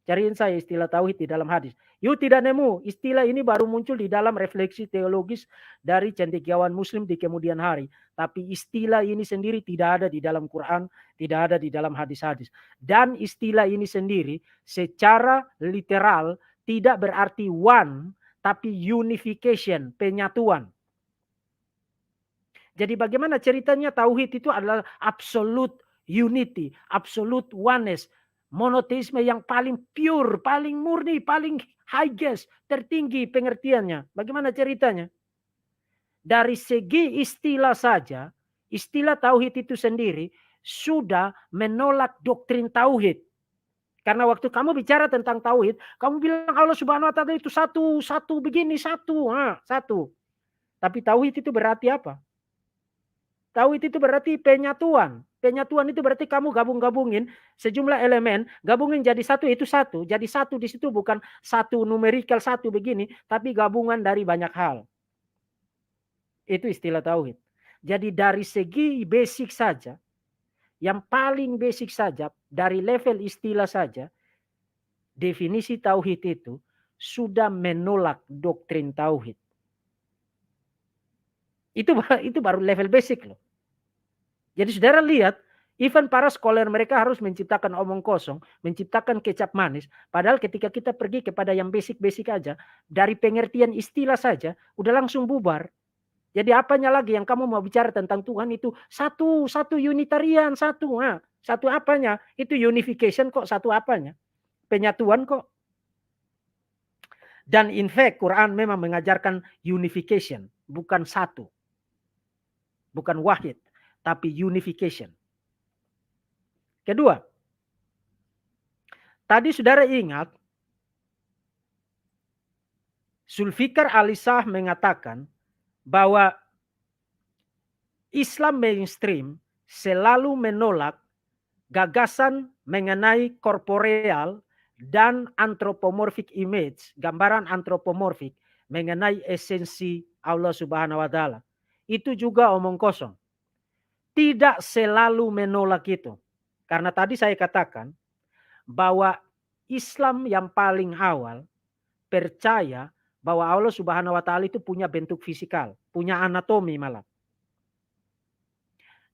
Cariin saya istilah tauhid di dalam hadis. You tidak nemu. Istilah ini baru muncul di dalam refleksi teologis dari cendekiawan Muslim di kemudian hari. Tapi istilah ini sendiri tidak ada di dalam Quran, tidak ada di dalam hadis-hadis. Dan istilah ini sendiri secara literal tidak berarti one, tapi unification, penyatuan. Jadi bagaimana ceritanya tauhid itu adalah absolute unity, absolute oneness, monoteisme yang paling pure, paling murni, paling highest, tertinggi pengertiannya. Bagaimana ceritanya? Dari segi istilah saja, istilah tauhid itu sendiri sudah menolak doktrin tauhid. Karena waktu kamu bicara tentang tauhid, kamu bilang Allah Subhanahu wa taala itu satu begini, satu. Tapi tauhid itu berarti apa? Tauhid itu berarti penyatuan. Penyatuan itu berarti kamu gabungin sejumlah elemen, gabungin jadi satu, itu satu. Jadi satu di situ bukan satu numerikal satu begini, tapi gabungan dari banyak hal. Itu istilah tauhid. Jadi dari segi basic saja, yang paling basic saja, dari level istilah saja, definisi tauhid itu sudah menolak doktrin tauhid. Itu baru level basic loh. Jadi saudara lihat, even para scholar mereka harus menciptakan omong kosong, menciptakan kecap manis. Padahal ketika kita pergi kepada yang basic-basic aja, dari pengertian istilah saja, udah langsung bubar. Jadi apanya lagi yang kamu mau bicara tentang Tuhan itu satu unitarian, satu apanya? Itu unification kok, satu apanya? Penyatuan kok. Dan in fact Quran memang mengajarkan unification, bukan satu. Bukan wahid, tapi unification. Kedua, tadi saudara ingat, Zulfikar Alisah mengatakan bahwa Islam mainstream selalu menolak gagasan mengenai korporeal dan anthropomorphic image, gambaran antropomorfik mengenai esensi Allah Subhanahu wa taala. Itu juga omong kosong. Tidak selalu menolak itu. Karena tadi saya katakan bahwa Islam yang paling awal percaya bahwa Allah Subhanahu wa taala itu punya bentuk fisikal, punya anatomi malah.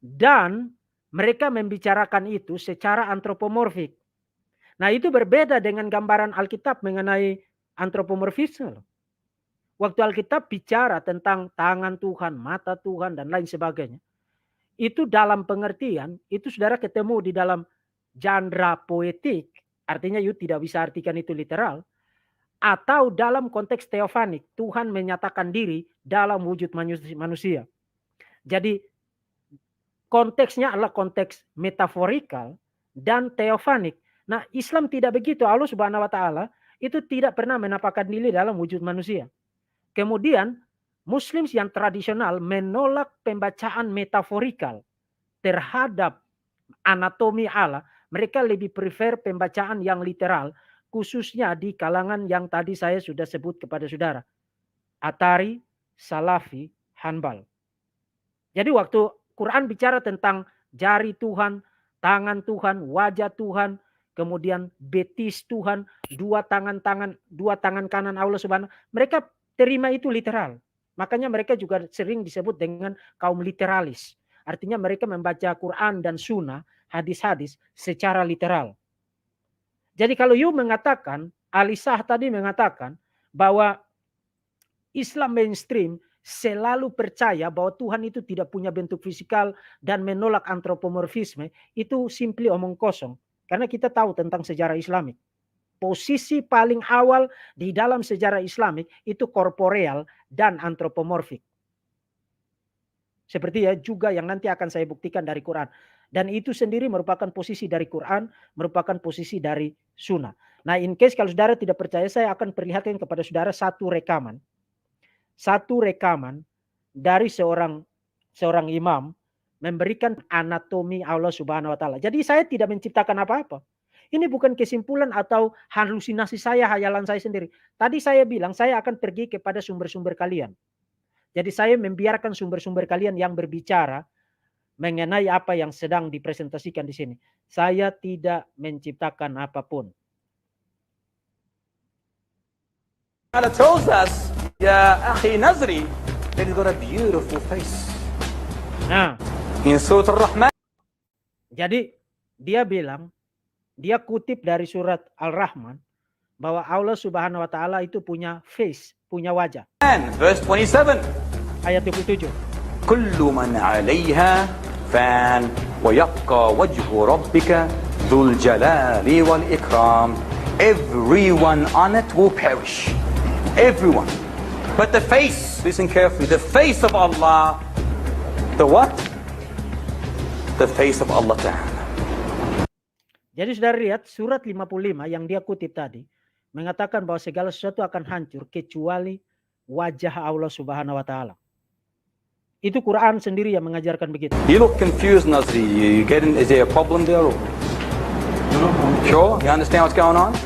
Dan mereka membicarakan itu secara antropomorfik. Nah, itu berbeda dengan gambaran Alkitab mengenai antropomorfisme. Waktu Alkitab bicara tentang tangan Tuhan, mata Tuhan dan lain sebagainya, itu dalam pengertian, itu saudara ketemu di dalam genre poetik, artinya you tidak bisa artikan itu literal, atau dalam konteks teofanik, Tuhan menyatakan diri dalam wujud manusia. Jadi konteksnya adalah konteks metaforikal dan teofanik. Nah, Islam tidak begitu. Allah Subhanahu wa taala itu tidak pernah menampakkan diri dalam wujud manusia. Kemudian Muslim yang tradisional menolak pembacaan metaforikal terhadap anatomi Allah. Mereka lebih prefer pembacaan yang literal, khususnya di kalangan yang tadi saya sudah sebut kepada saudara. Atari, Salafi, Hanbal. Jadi waktu Quran bicara tentang jari Tuhan, tangan Tuhan, wajah Tuhan, kemudian betis Tuhan, dua tangan kanan Allah Subhanahu, mereka terima itu literal. Makanya mereka juga sering disebut dengan kaum literalis. Artinya mereka membaca Quran dan Sunnah, hadis-hadis secara literal. Jadi kalau you mengatakan, Alisah tadi mengatakan bahwa Islam mainstream selalu percaya bahwa Tuhan itu tidak punya bentuk fisikal dan menolak antropomorfisme, itu simply omong kosong. Karena kita tahu tentang sejarah Islamik. Posisi paling awal di dalam sejarah Islamik itu korporeal dan antropomorfik. Seperti ya juga yang nanti akan saya buktikan dari Quran. Dan itu sendiri merupakan posisi dari Quran, merupakan posisi dari Sunnah. Nah, in case kalau saudara tidak percaya, saya akan perlihatkan kepada saudara satu rekaman dari seorang imam memberikan anatomi Allah Subhanahu wa taala. Jadi saya tidak menciptakan apa-apa. Ini bukan kesimpulan atau halusinasi saya, hayalan saya sendiri. Tadi saya bilang saya akan pergi kepada sumber-sumber kalian. Jadi saya membiarkan sumber-sumber kalian yang berbicara mengenai apa yang sedang dipresentasikan di sini. Saya tidak menciptakan apapun. Allah tells us, Ya akhi Nazri, that he's got a beautiful face. Nah, In Surah Al-Rahman, jadi dia bilang, dia kutip dari surat Al-Rahman bahwa Allah Subhanahu wa taala itu punya face, punya wajah. verse 27. Ayat 27. كل من عليها فان ويبقى وجه ربك ذو الجلال والإكرام. Everyone on it will perish. Everyone. But the face, listen carefully, the face of Allah, the what? The face of Allah Ta'ala. Jadi saudara lihat surat 55 yang dia kutip tadi mengatakan bahwa segala sesuatu akan hancur kecuali wajah Allah Subhanahu wa taala. Itu Quran sendiri yang mengajarkan begitu. You look confused, Nazri. You getting, is there a problem there? Sure? You understand what's going on?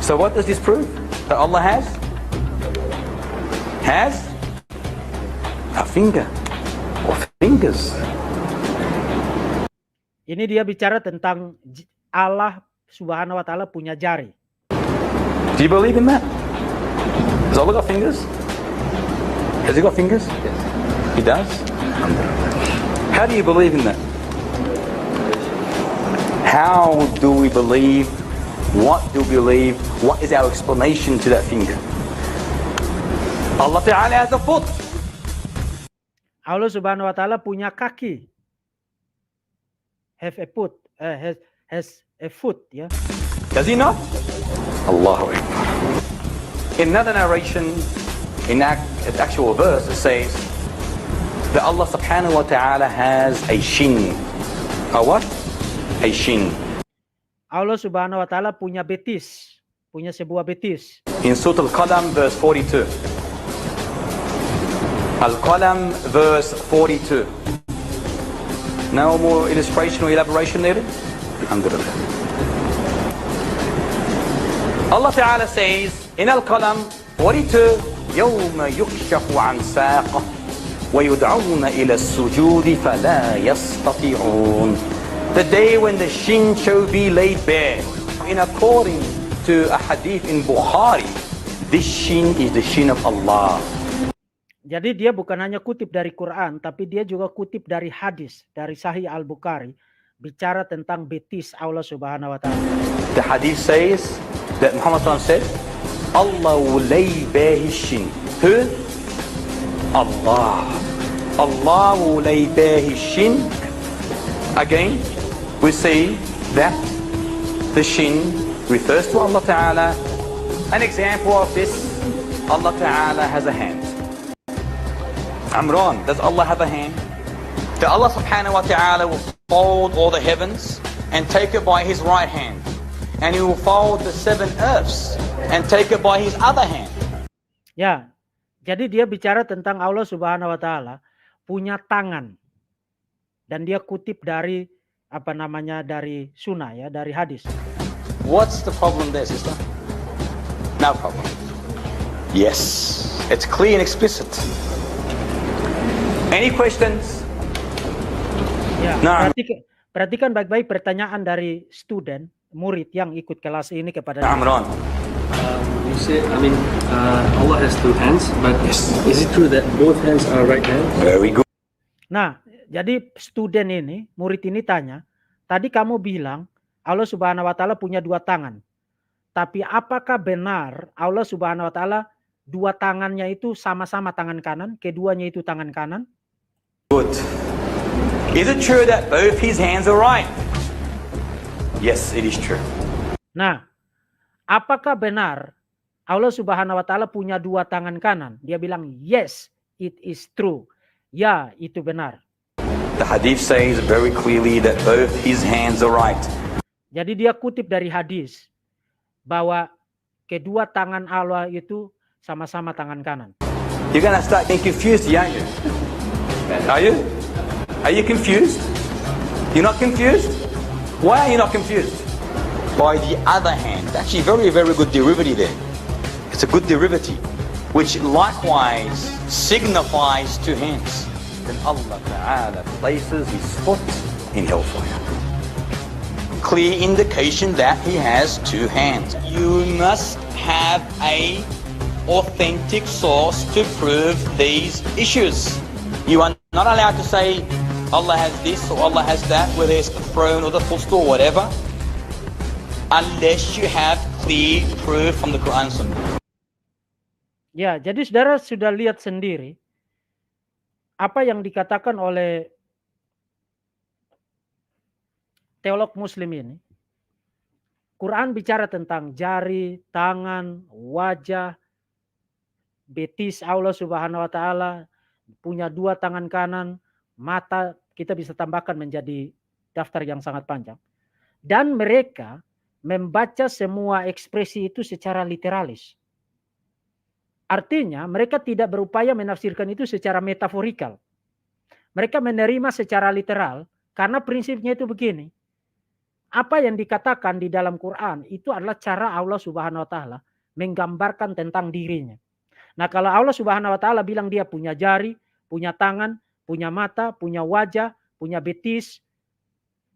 So what does this prove? That Allah has a finger or fingers. Ini dia bicara tentang Allah Subhanahu wa taala punya jari. Do you believe in that? Has Allah got fingers? Has he got fingers? Yes. He does? How do you believe in that? How do we believe? What do we believe? What is our explanation to that finger? Allah Ta'ala has a foot. Allah Subhanahu wa taala punya kaki. Have a foot, has a foot, ya. Does he not? Allahu Akbar. In another narration, in actual verse, it says that Allah Subhanahu wa Ta'ala has a shin. A what? A shin. Allah Subhanahu wa taala punya betis, punya sebuah betis. In Surah Al-Qalam, verse 42. Al-Qalam, verse 42. No more illustration or elaboration needed? Alhamdulillah. Allah Ta'ala says in Al-Qalam 42, يَوْمَ يُكْشَفُ عَنْ سَاقَهُ وَيُدْعَوْنَ إِلَى السُّجُودِ فَلَا يَسْتَطِيعُونَ. The day when the shin shall be laid bare. In according to a hadith in Bukhari, this shin is the shin of Allah. Jadi dia bukan hanya kutip dari Quran, tapi dia juga kutip dari hadis, dari Sahih Al-Bukhari, bicara tentang betis Allah Subhanahu wa taala. The hadith says that Muhammad said, Allah will lay bare his shin. Who? Allah. الله ليباه الشن. Again, we see that the shin refers to Allah Ta'ala. An example of this, Allah Ta'ala has a hand. Amran, does Allah have a hand? That Allah Subhanahu wa Ta'ala will fold all the heavens and take it by His right hand. And He will fold the 7 earths and take it by His other hand. Ya, jadi dia bicara tentang Allah Subhanahu wa Ta'ala punya tangan, dan dia kutip dari dari sunnah ya, dari hadis. What's the problem there, sister? No problem. Yes, it's clear and explicit. Any questions? Ya, Nah. perhatikan baik-baik pertanyaan dari student, murid yang ikut kelas ini kepada Amran. You say, Allah has 2 hands, but is it true that both hands are right hand? Very good. Nah, jadi student ini, murid ini tanya, tadi kamu bilang Allah Subhanahu wa Ta'ala punya 2 tangan. Tapi apakah benar Allah Subhanahu wa Ta'ala 2 tangannya itu sama-sama tangan kanan, keduanya itu tangan kanan? Good. Is it true that both His hands are right? Yes, it is true. Nah, apakah benar Allah Subhanahu wa Ta'ala punya 2 tangan kanan? Dia bilang, yes, it is true. Ya, itu benar. The hadith says very clearly that both His hands are right. Jadi dia kutip dari hadis bahwa kedua tangan Allah itu sama-sama tangan kanan. You're going to start getting confused, aren't you? Are you? Are you confused? You're not confused? Why are you not confused? By the other hand, it's actually very, very good derivative there. It's a good derivative, which likewise signifies 2 hands. Then Allah Ta'ala places His foot in hellfire. Clear indication that He has 2 hands. You must have a authentic source to prove these issues. You are not allowed to say Allah has this or Allah has that, whether it's the throne or the footstool or whatever, unless you have clear proof from the Quran and Sunnah. Ya, jadi saudara sudah lihat sendiri apa yang dikatakan oleh teolog muslim ini. Quran bicara tentang jari, tangan, wajah, betis Allah Subhanahu wa Ta'ala, punya 2 tangan kanan, mata, kita bisa tambahkan menjadi daftar yang sangat panjang. Dan mereka membaca semua ekspresi itu secara literalis. Artinya mereka tidak berupaya menafsirkan itu secara metaforikal. Mereka menerima secara literal karena prinsipnya itu begini. Apa yang dikatakan di dalam Quran itu adalah cara Allah Subhanahu wa Ta'ala menggambarkan tentang dirinya. Nah, kalau Allah Subhanahu wa Ta'ala bilang dia punya jari, punya tangan, punya mata, punya wajah, punya betis,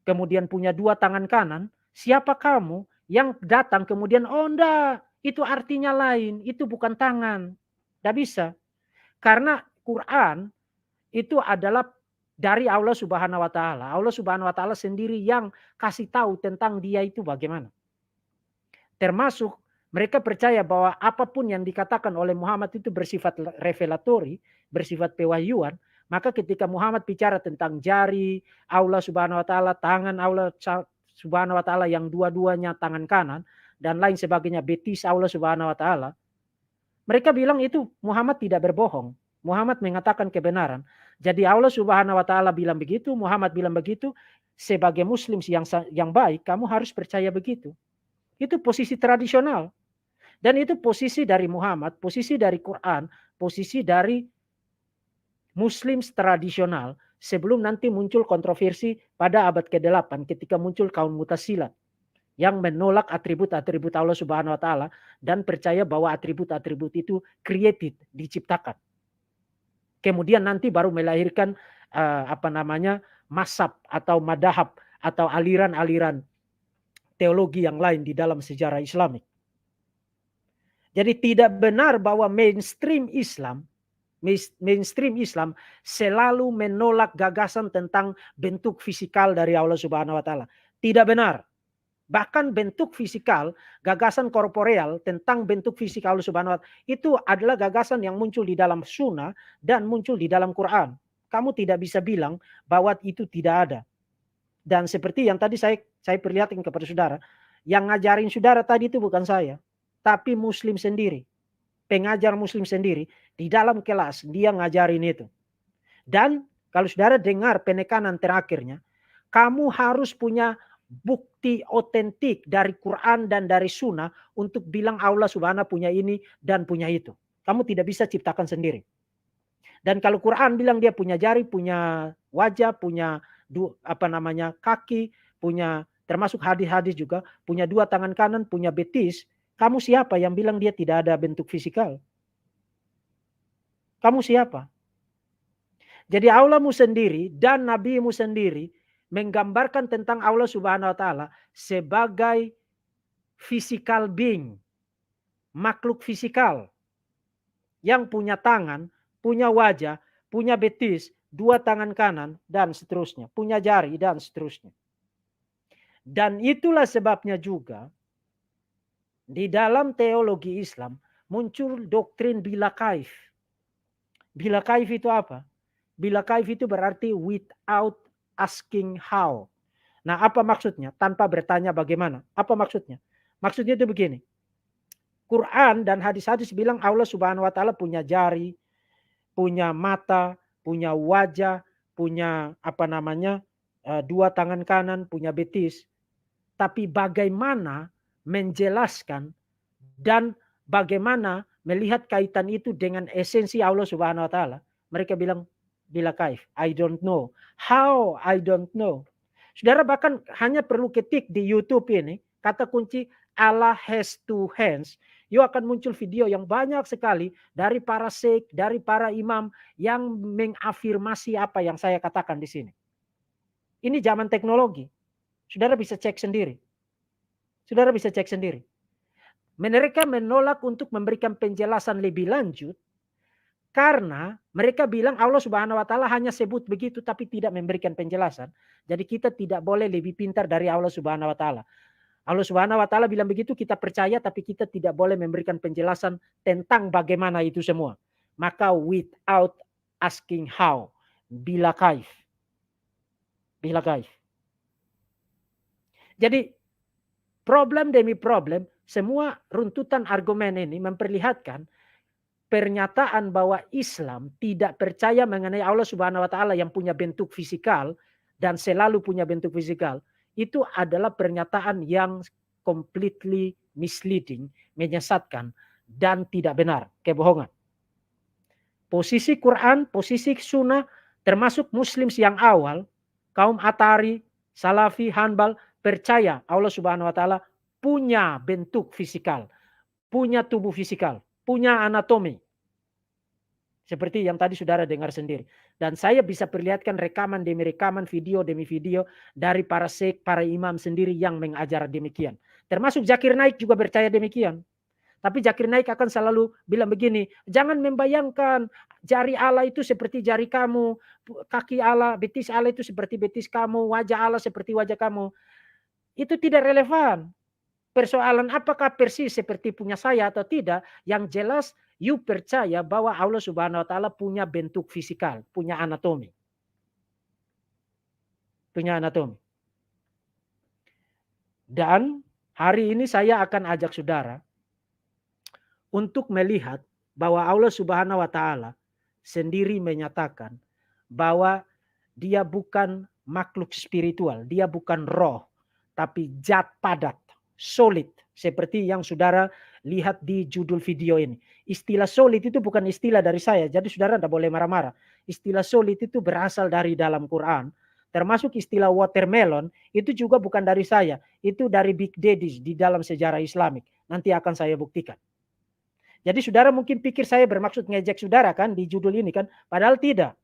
kemudian punya 2 tangan kanan, siapa kamu yang datang kemudian, oh enggak, itu artinya lain, itu bukan tangan. Tidak bisa. Karena Quran itu adalah dari Allah Subhanahu wa Ta'ala. Allah Subhanahu wa Ta'ala sendiri yang kasih tahu tentang dia itu bagaimana. Termasuk mereka percaya bahwa apapun yang dikatakan oleh Muhammad itu bersifat revelatori, bersifat pewahyuan. Maka ketika Muhammad bicara tentang jari Allah Subhanahu wa Ta'ala, tangan Allah Subhanahu wa Ta'ala yang 2-duanya tangan kanan, dan lain sebagainya, betis Allah Subhanahu wa Ta'ala, mereka bilang itu Muhammad tidak berbohong. Muhammad mengatakan kebenaran. Jadi Allah Subhanahu wa Ta'ala bilang begitu, Muhammad bilang begitu. Sebagai muslim yang baik, kamu harus percaya begitu. Itu posisi tradisional. Dan itu posisi dari Muhammad, posisi dari Quran, posisi dari muslim tradisional sebelum nanti muncul kontroversi pada abad ke-8 ketika muncul kaum Mutazilah yang menolak atribut-atribut Allah Subhanahu wa Ta'ala dan percaya bahwa atribut-atribut itu created, diciptakan. Kemudian nanti baru melahirkan mazhab atau madhab atau aliran-aliran teologi yang lain di dalam sejarah Islamik. Jadi tidak benar bahwa mainstream Islam selalu menolak gagasan tentang bentuk fisikal dari Allah Subhanahu wa Ta'ala. Tidak benar. Bahkan bentuk fisikal, gagasan korporeal tentang bentuk fisik Allah Subhanahu wa Ta'ala itu adalah gagasan yang muncul di dalam sunnah dan muncul di dalam Quran. kamu tidak bisa bilang bahwa itu tidak ada. Dan seperti yang tadi saya perlihatkan kepada saudara, yang ngajarin saudara tadi itu bukan saya, tapi Muslim sendiri. Pengajar Muslim sendiri di dalam kelas dia ngajarin itu. Dan kalau saudara dengar penekanan terakhirnya, kamu harus punya bukti otentik dari Quran dan dari Sunnah untuk bilang Allah Subhanahu punya ini dan punya itu. Kamu tidak bisa ciptakan sendiri. Dan kalau Quran bilang dia punya jari, punya wajah, punya kaki, punya termasuk hadis-hadis juga, punya 2 tangan kanan, punya betis, kamu siapa yang bilang dia tidak ada bentuk fisikal? Kamu siapa? Jadi Allahmu sendiri dan nabimu sendiri menggambarkan tentang Allah Subhanahu wa taala sebagai physical being, makhluk fisikal yang punya tangan, punya wajah, punya betis, 2 tangan kanan dan seterusnya, punya jari dan seterusnya. Dan itulah sebabnya juga di dalam teologi Islam muncul doktrin bila kaif. Bila kaif itu apa? Bila kaif itu berarti without asking how. Nah, apa maksudnya? Tanpa bertanya bagaimana. Apa maksudnya? Maksudnya itu begini. Quran dan hadis-hadis bilang Allah Subhanahu wa taala punya jari, punya mata, punya wajah, punya 2 tangan kanan, punya betis. Tapi bagaimana menjelaskan dan bagaimana melihat kaitan itu dengan esensi Allah Subhanahu wa taala? Mereka bilang bila kaif, I don't know. How? I don't know. Saudara bahkan hanya perlu ketik di YouTube ini kata kunci Allah has 2 hands. You akan muncul video yang banyak sekali dari para syekh, dari para imam yang mengafirmasi apa yang saya katakan di sini. Ini zaman teknologi. Saudara bisa cek sendiri. Saudara bisa cek sendiri. Mereka menolak untuk memberikan penjelasan lebih lanjut karena mereka bilang Allah Subhanahu wa taala hanya sebut begitu tapi tidak memberikan penjelasan. Jadi kita tidak boleh lebih pintar dari Allah Subhanahu wa taala. Allah Subhanahu wa taala bilang begitu kita percaya tapi kita tidak boleh memberikan penjelasan tentang bagaimana itu semua. Maka without asking how, bila kaif. Bila kaif. Jadi problem demi problem, semua runtutan argumen ini memperlihatkan pernyataan bahwa Islam tidak percaya mengenai Allah Subhanahu wa taala yang punya bentuk fisikal dan selalu punya bentuk fisikal. Itu adalah pernyataan yang completely misleading, menyesatkan dan tidak benar, kebohongan. Posisi Quran, posisi Sunnah, termasuk Muslim yang awal, kaum Atari, Salafi, Hanbal, percaya Allah Subhanahu wa taala punya bentuk fisikal, punya tubuh fisikal, punya anatomi. Seperti yang tadi saudara dengar sendiri. Dan saya bisa perlihatkan rekaman demi rekaman, video demi video dari para syekh, para imam sendiri yang mengajar demikian. Termasuk Zakir Naik juga percaya demikian. Tapi Zakir Naik akan selalu bilang begini, jangan membayangkan jari Allah itu seperti jari kamu, kaki Allah, betis Allah itu seperti betis kamu, wajah Allah seperti wajah kamu. Itu tidak relevan. Persoalan apakah persis seperti punya saya atau tidak, yang jelas you percaya bahwa Allah Subhanahu wa taala punya bentuk fisikal, punya anatomi. Punya anatomi. Dan hari ini saya akan ajak saudara untuk melihat bahwa Allah Subhanahu wa taala sendiri menyatakan bahwa dia bukan makhluk spiritual, dia bukan roh, tapi zat padat, solid, seperti yang saudara lihat di judul video ini. Istilah solid itu bukan istilah dari saya, jadi saudara tidak boleh marah-marah. Istilah solid itu berasal dari dalam Quran, termasuk istilah watermelon itu juga bukan dari saya, itu dari Big Daddy di dalam sejarah Islamik. Nanti akan saya buktikan. Jadi saudara mungkin pikir saya bermaksud ngejek saudara kan di judul ini kan, padahal tidak.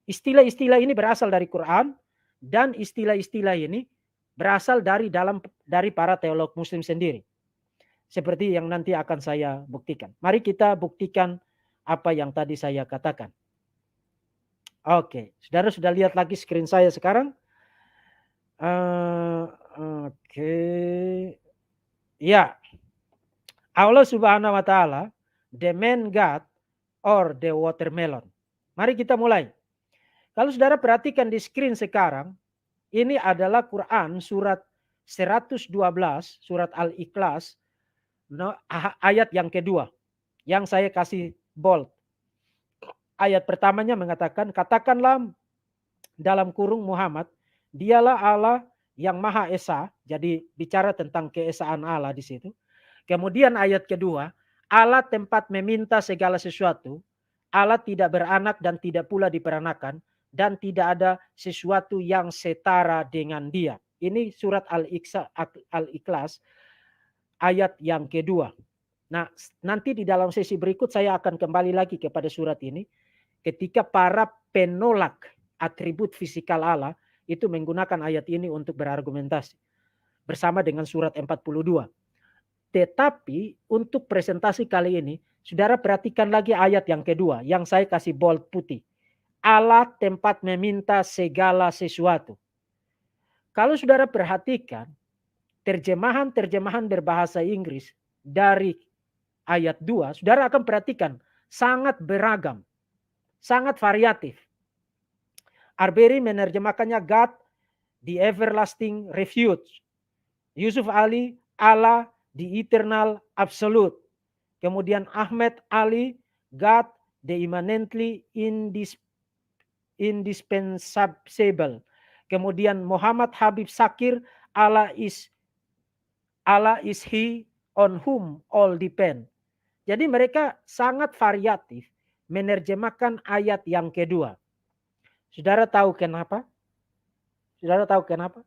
Istilah-istilah ini berasal dari Quran dan istilah-istilah ini berasal dari para teolog Muslim sendiri. Seperti yang nanti akan saya buktikan. Mari kita buktikan apa yang tadi saya katakan. Oke, saudara sudah lihat lagi screen saya sekarang? Oke. Ya. Allah Subhanahu wa taala, the man God or the watermelon. Mari kita mulai. Kalau saudara perhatikan di screen sekarang, ini adalah Quran surat 112, surat Al-Ikhlas, ayat yang kedua, yang saya kasih bold. Ayat pertamanya mengatakan, katakanlah dalam kurung Muhammad, dialah Allah yang Maha Esa. Jadi bicara tentang keesaan Allah di situ. Kemudian ayat kedua, Allah tempat meminta segala sesuatu. Allah tidak beranak dan tidak pula diperanakan, dan tidak ada sesuatu yang setara dengan Dia. Ini surat Al-Ikhlas ayat yang kedua. Nah, nanti di dalam sesi berikut saya akan kembali lagi kepada surat ini ketika para penolak atribut fisikal Allah itu menggunakan ayat ini untuk berargumentasi bersama dengan surat 42. Tetapi untuk presentasi kali ini, saudara perhatikan lagi ayat yang kedua yang saya kasih bold putih. Allah tempat meminta segala sesuatu. Kalau saudara perhatikan terjemahan berbahasa Inggris dari ayat 2, saudara akan perhatikan sangat beragam, sangat variatif. Arbery menerjemahkannya God, the everlasting refuge. Yusuf Ali, Allah, the eternal absolute. Kemudian Ahmed Ali, God, the immanently indispensable. Kemudian Muhammad Habib Sakir, Allah is he on whom all depend. Jadi mereka sangat variatif menerjemahkan ayat yang kedua. Saudara tahu kenapa? Saudara tahu kenapa?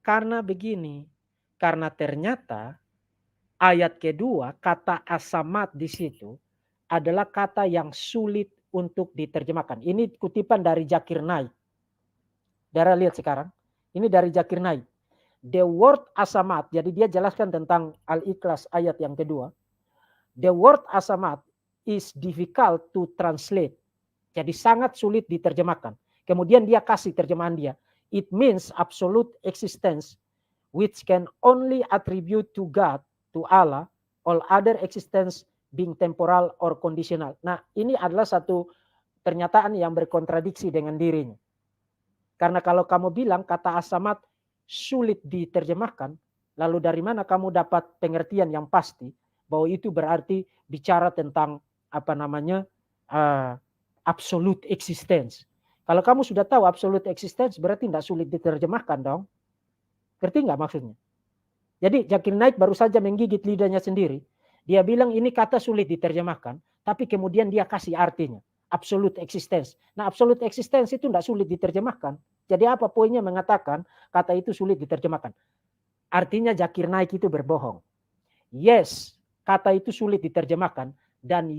Karena begini. Karena ternyata ayat kedua, kata as-samad di situ adalah kata yang sulit untuk diterjemahkan. Ini kutipan dari Zakir Naik. Saudara lihat sekarang. Ini dari Zakir Naik. The word as-samad, jadi dia jelaskan tentang Al-Ikhlas ayat yang kedua. The word as-samad is difficult to translate. Jadi sangat sulit diterjemahkan. Kemudian dia kasih terjemahan dia. It means absolute existence which can only attribute to God, to Allah, all other existence being temporal or conditional. Nah, ini adalah satu pernyataan yang berkontradiksi dengan dirinya. Karena kalau kamu bilang kata as-samad sulit diterjemahkan, lalu dari mana kamu dapat pengertian yang pasti bahwa itu berarti bicara tentang absolute existence. Kalau kamu sudah tahu absolute existence berarti tidak sulit diterjemahkan dong. Ngerti nggak maksudnya? Jadi Zakir Naik baru saja menggigit lidahnya sendiri. Dia bilang ini kata sulit diterjemahkan, tapi kemudian dia kasih artinya. Absolute existence. Nah, absolute existence itu tidak sulit diterjemahkan. Jadi apa poinnya mengatakan kata itu sulit diterjemahkan? Artinya Zakir Naik itu berbohong. Yes, kata itu sulit diterjemahkan. Dan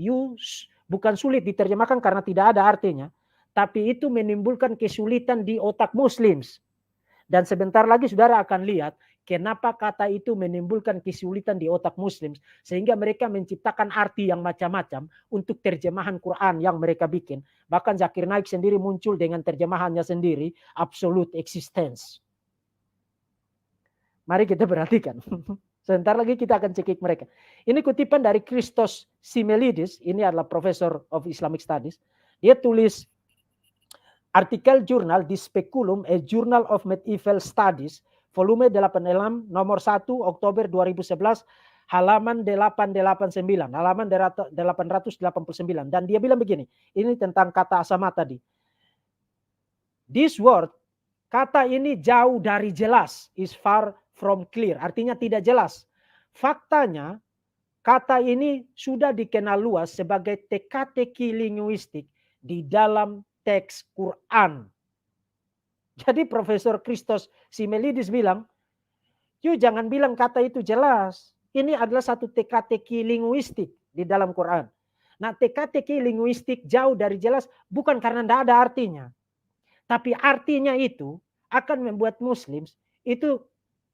bukan sulit diterjemahkan karena tidak ada artinya. Tapi itu menimbulkan kesulitan di otak Muslims. Dan sebentar lagi saudara akan lihat kenapa kata itu menimbulkan kesulitan di otak Muslim. Sehingga mereka menciptakan arti yang macam-macam untuk terjemahan Quran yang mereka bikin. Bahkan Zakir Naik sendiri muncul dengan terjemahannya sendiri. Absolute existence. Mari kita perhatikan. Sebentar lagi kita akan cekik mereka. Ini kutipan dari Christos Simelides. Ini adalah Professor of Islamic Studies. Dia tulis artikel jurnal di Speculum, A Journal of Medieval Studies, volume 86, nomor 1, Oktober 2011, halaman 889, halaman 889. Dan dia bilang begini, ini tentang kata as-samad tadi. This word, kata ini jauh dari jelas, is far from clear, artinya tidak jelas. Faktanya, kata ini sudah dikenal luas sebagai teka-teki linguistik di dalam teks Quran. Jadi Profesor Christos Simelides bilang, jangan bilang kata itu jelas. Ini adalah satu teka-teki linguistik di dalam Quran. Nah, teka-teki linguistik jauh dari jelas bukan karena tidak ada artinya. Tapi artinya itu akan membuat Muslims itu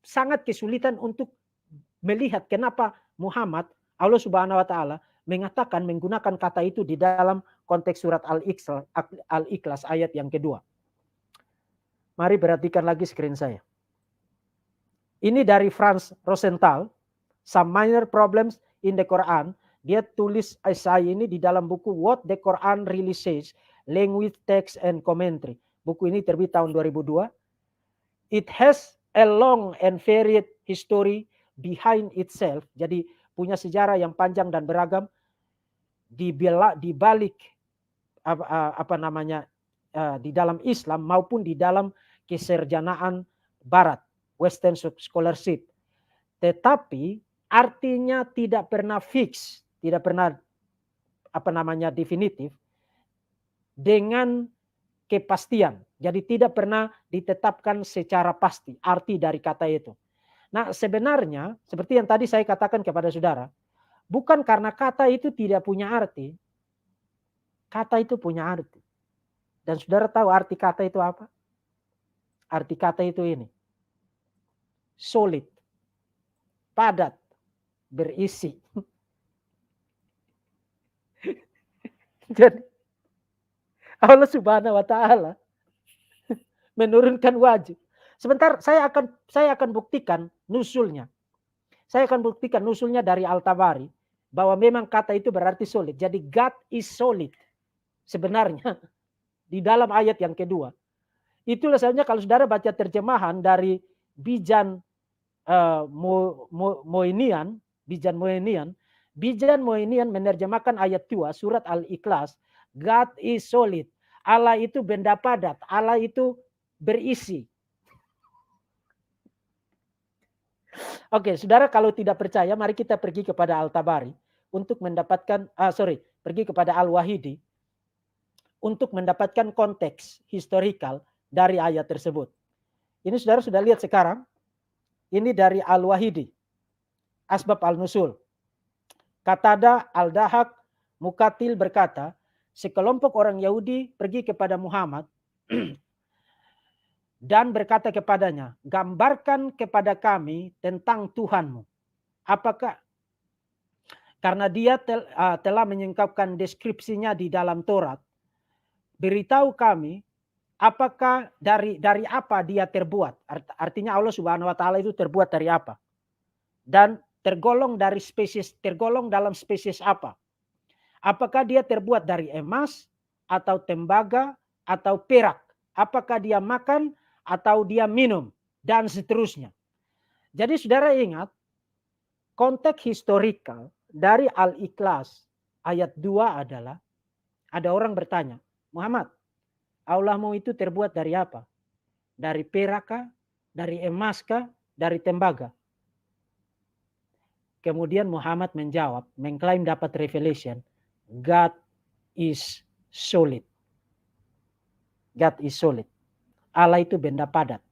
sangat kesulitan untuk melihat kenapa Muhammad, Allah Subhanahu wa taala mengatakan menggunakan kata itu di dalam konteks surat Al-Ikhlas ayat yang kedua. Mari perhatikan lagi screen saya. Ini dari Franz Rosenthal, Some Minor Problems in the Quran. Dia tulis esai ini di dalam buku What the Quran Really Says, Language, Text, and Commentary. Buku ini terbit tahun 2002. It has a long and varied history behind itself. Jadi punya sejarah yang panjang dan beragam di balik di dalam Islam maupun di dalam keserjanaan Barat, Western scholarship. Tetapi artinya tidak pernah fix, tidak pernah definitif dengan kepastian. Jadi tidak pernah ditetapkan secara pasti arti dari kata itu. Nah, sebenarnya seperti yang tadi saya katakan kepada saudara, bukan karena kata itu tidak punya arti. Kata itu punya arti. Dan saudara tahu arti kata itu apa? Arti kata itu ini. Solid. Padat. Berisi. Jadi Allah Subhanahu wa taala menurunkan wajib. Sebentar saya akan buktikan nusulnya. Saya akan buktikan nusulnya dari Al-Tabari bahwa memang kata itu berarti solid. Jadi God is solid. Sebenarnya di dalam ayat yang kedua. Itulah sebenarnya kalau saudara baca terjemahan dari Bijan Moenian menerjemahkan ayat 2 surat Al-Ikhlas, God is solid. Allah itu benda padat, Allah itu berisi. Oke, saudara kalau tidak percaya, mari kita pergi kepada Al-Tabari untuk mendapatkan, pergi kepada Al-Wahidi untuk mendapatkan konteks historikal dari ayat tersebut. Ini saudara sudah lihat sekarang. Ini dari Al-Wahidi. Asbab al-Nusul. Qatada al-Dahak Mukatil berkata, sekelompok orang Yahudi pergi kepada Muhammad dan berkata kepadanya, gambarkan kepada kami tentang Tuhanmu. Apakah karena dia telah menyingkapkan deskripsinya di dalam Taurat, beritahu kami apakah dari apa dia terbuat. Artinya Allah Subhanahu wa taala itu terbuat dari apa? Dan tergolong dalam spesies apa? Apakah dia terbuat dari emas atau tembaga atau perak? Apakah dia makan atau dia minum dan seterusnya. Jadi saudara ingat konteks historikal dari Al-Ikhlas ayat 2 adalah ada orang bertanya, Muhammad, Allahmu itu terbuat dari apa? Dari perak kah? Dari emas kah? Dari tembaga? Kemudian Muhammad menjawab, mengklaim dapat revelation, God is solid. God is solid. Allah itu benda padat.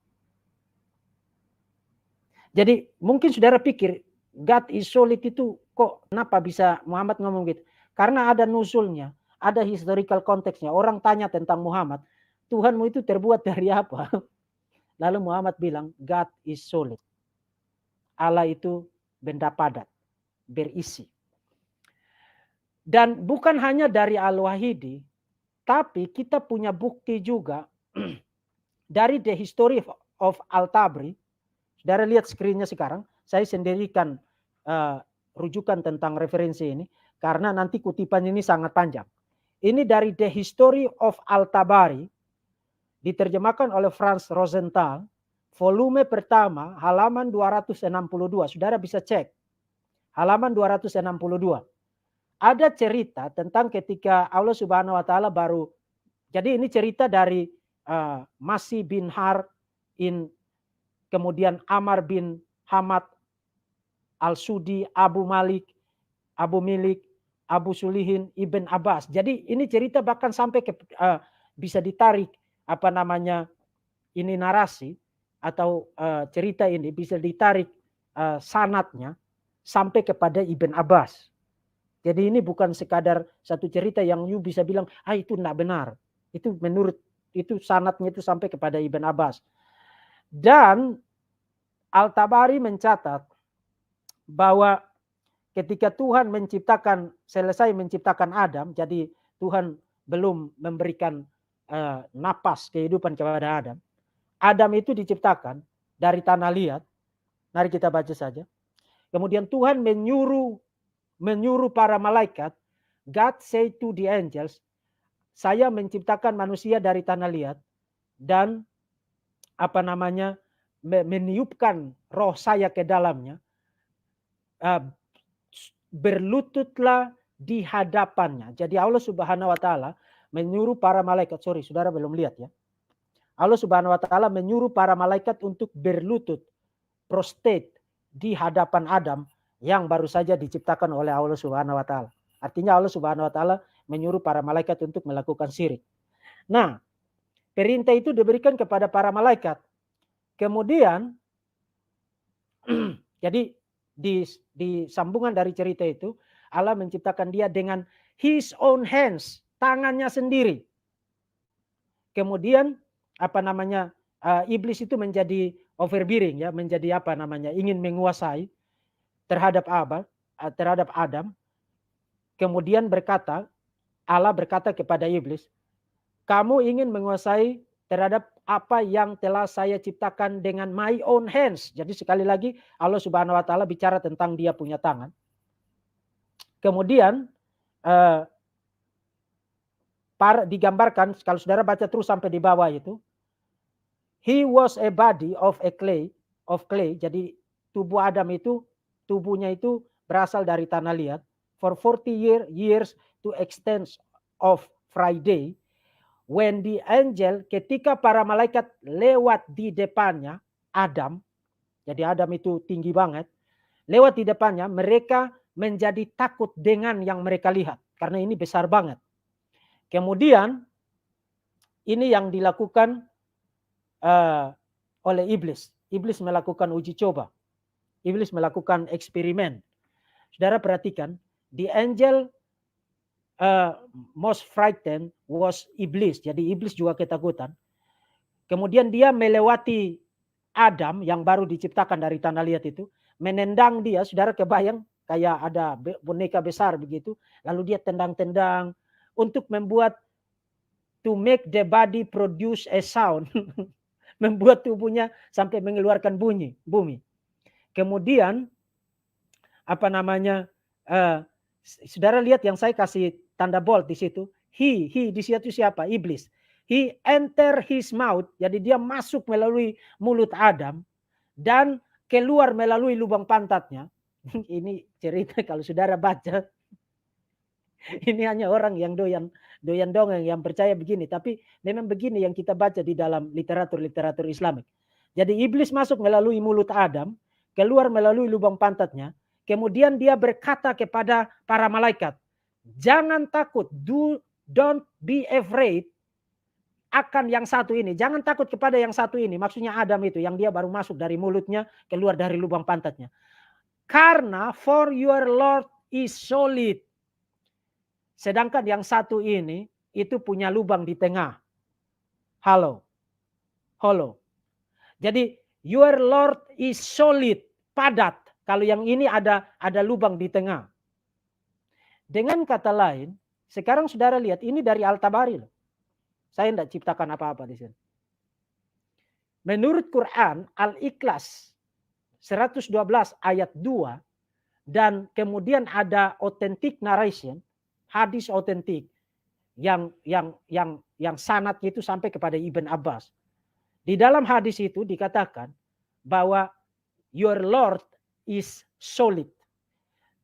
Jadi mungkin saudara pikir God is solid itu kok kenapa bisa Muhammad ngomong gitu? Karena ada nusulnya, ada historical konteksnya. Orang tanya tentang Muhammad, Tuhanmu itu terbuat dari apa? Lalu Muhammad bilang, God is solid. Allah itu benda padat, berisi. Dan bukan hanya dari Al-Wahidi, tapi kita punya bukti juga dari The History of Al-Tabari. Saudara lihat screen-nya sekarang. Saya sendirikan rujukan tentang referensi ini. Karena nanti kutipan ini sangat panjang. Ini dari The History of Al-Tabari. Diterjemahkan oleh Franz Rosenthal. Volume pertama halaman 262. Saudara bisa cek. Halaman 262. Ada cerita tentang ketika Allah Subhanahu wa taala baru. Jadi ini cerita dari Masih bin Har kemudian Amar bin Hamad Al-Sudi, Abu Milik, Abu Sulihin, Ibn Abbas. Jadi ini cerita bahkan sampai bisa ditarik ini narasi atau cerita ini bisa ditarik sanadnya sampai kepada Ibn Abbas. Jadi ini bukan sekadar satu cerita yang you bisa bilang, itu tidak benar. Itu menurut itu sanadnya itu sampai kepada Ibn Abbas. Dan Al-Tabari mencatat bahwa ketika Tuhan selesai menciptakan Adam, jadi Tuhan belum memberikan napas kehidupan kepada Adam. Adam itu diciptakan dari tanah liat. Mari kita baca saja. Kemudian Tuhan menyuruh para malaikat, God say to the angels, saya menciptakan manusia dari tanah liat dan meniupkan roh saya ke dalamnya, berlututlah di hadapannya. Jadi Allah Subhanahu wa taala menyuruh para malaikat, saudara belum lihat ya. Allah Subhanahu wa taala menyuruh para malaikat untuk berlutut, prostrate di hadapan Adam yang baru saja diciptakan oleh Allah Subhanahu wa taala. Artinya Allah Subhanahu wa taala menyuruh para malaikat untuk melakukan syirik. Nah, perintah itu diberikan kepada para malaikat. Kemudian jadi di sambungan dari cerita itu Allah menciptakan dia dengan his own hands, tangannya sendiri. Kemudian iblis itu menjadi overbearing ya, menjadi ingin menguasai terhadap Adam. Kemudian Allah berkata kepada iblis, kamu ingin menguasai terhadap apa yang telah saya ciptakan dengan my own hands. Jadi sekali lagi Allah Subhanahu wa taala bicara tentang dia punya tangan. Kemudian digambarkan, kalau saudara baca terus sampai di bawah itu, he was a body of clay. Jadi tubuh Adam itu, tubuhnya itu berasal dari tanah liat. For 40 years to extent of Friday, when the angel, ketika para malaikat lewat di depannya Adam, jadi Adam itu tinggi banget, lewat di depannya, mereka menjadi takut dengan yang mereka lihat karena ini besar banget. Kemudian ini yang dilakukan oleh iblis. Iblis melakukan uji coba. Iblis melakukan eksperimen. Saudara perhatikan, the angel most frightened was iblis. Jadi iblis juga ketakutan. Kemudian dia melewati Adam yang baru diciptakan dari tanah liat itu, menendang dia. Saudara kebayang kayak ada boneka besar begitu, lalu dia tendang-tendang untuk membuat to make the body produce a sound. Membuat tubuhnya sampai mengeluarkan bumi. Kemudian saudara lihat yang saya kasih tanda bold di situ. He di situ siapa? Iblis. He enter his mouth. Jadi dia masuk melalui mulut Adam dan keluar melalui lubang pantatnya. Ini cerita kalau saudara baca. Ini hanya orang yang doyan dongeng yang percaya begini. Tapi memang begini yang kita baca di dalam literatur Islamik. Jadi iblis masuk melalui mulut Adam, keluar melalui lubang pantatnya. Kemudian dia berkata kepada para malaikat, jangan takut, don't be afraid akan yang satu ini. Jangan takut kepada yang satu ini. Maksudnya Adam itu, yang dia baru masuk dari mulutnya, keluar dari lubang pantatnya. Karena for your Lord is solid. Sedangkan yang satu ini, itu punya lubang di tengah. Hollow. Jadi your Lord is solid, padat. Kalau yang ini ada lubang di tengah. Dengan kata lain, sekarang saudara lihat ini dari Al-Tabari. Saya tidak ciptakan apa-apa di sini. Menurut Quran Al-Ikhlas 112 ayat 2 dan kemudian ada authentic narration, hadis otentik yang sanadnya itu sampai kepada Ibn Abbas. Di dalam hadis itu dikatakan bahwa your Lord is solid.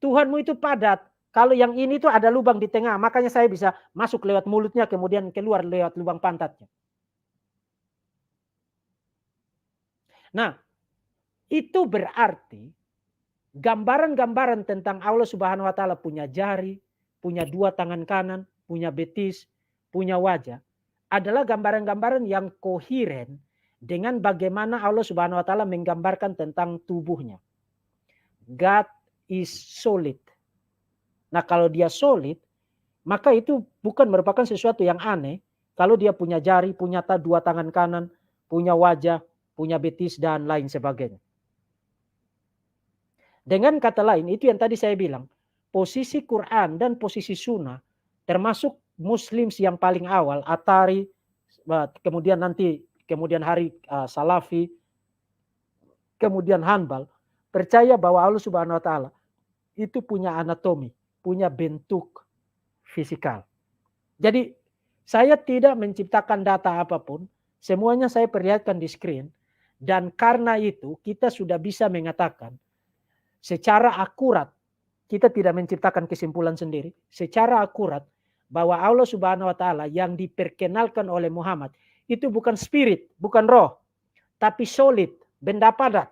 Tuhanmu itu padat. Kalau yang ini tuh ada lubang di tengah, makanya saya bisa masuk lewat mulutnya kemudian keluar lewat lubang pantatnya. Nah, itu berarti gambaran-gambaran tentang Allah Subhanahu wa taala punya jari, punya dua tangan kanan, punya betis, punya wajah adalah gambaran-gambaran yang koheren dengan bagaimana Allah Subhanahu wa taala menggambarkan tentang tubuhnya. God is solid. Nah, kalau dia solid, maka itu bukan merupakan sesuatu yang aneh kalau dia punya jari, punya dua tangan kanan, punya wajah, punya betis dan lain sebagainya. Dengan kata lain, itu yang tadi saya bilang, posisi Quran dan posisi Sunnah, termasuk Muslims yang paling awal, Atari, kemudian hari Salafi, kemudian Hanbal, percaya bahwa Allah Subhanahu wa taala itu punya anatomi, punya bentuk fisikal. Jadi Saya tidak menciptakan data apapun, semuanya saya perlihatkan di screen, dan karena itu kita sudah bisa mengatakan secara akurat, kita tidak menciptakan kesimpulan sendiri, secara akurat bahwa Allah Subhanahu wa taala yang diperkenalkan oleh Muhammad itu bukan spirit, bukan roh, tapi solid, benda padat.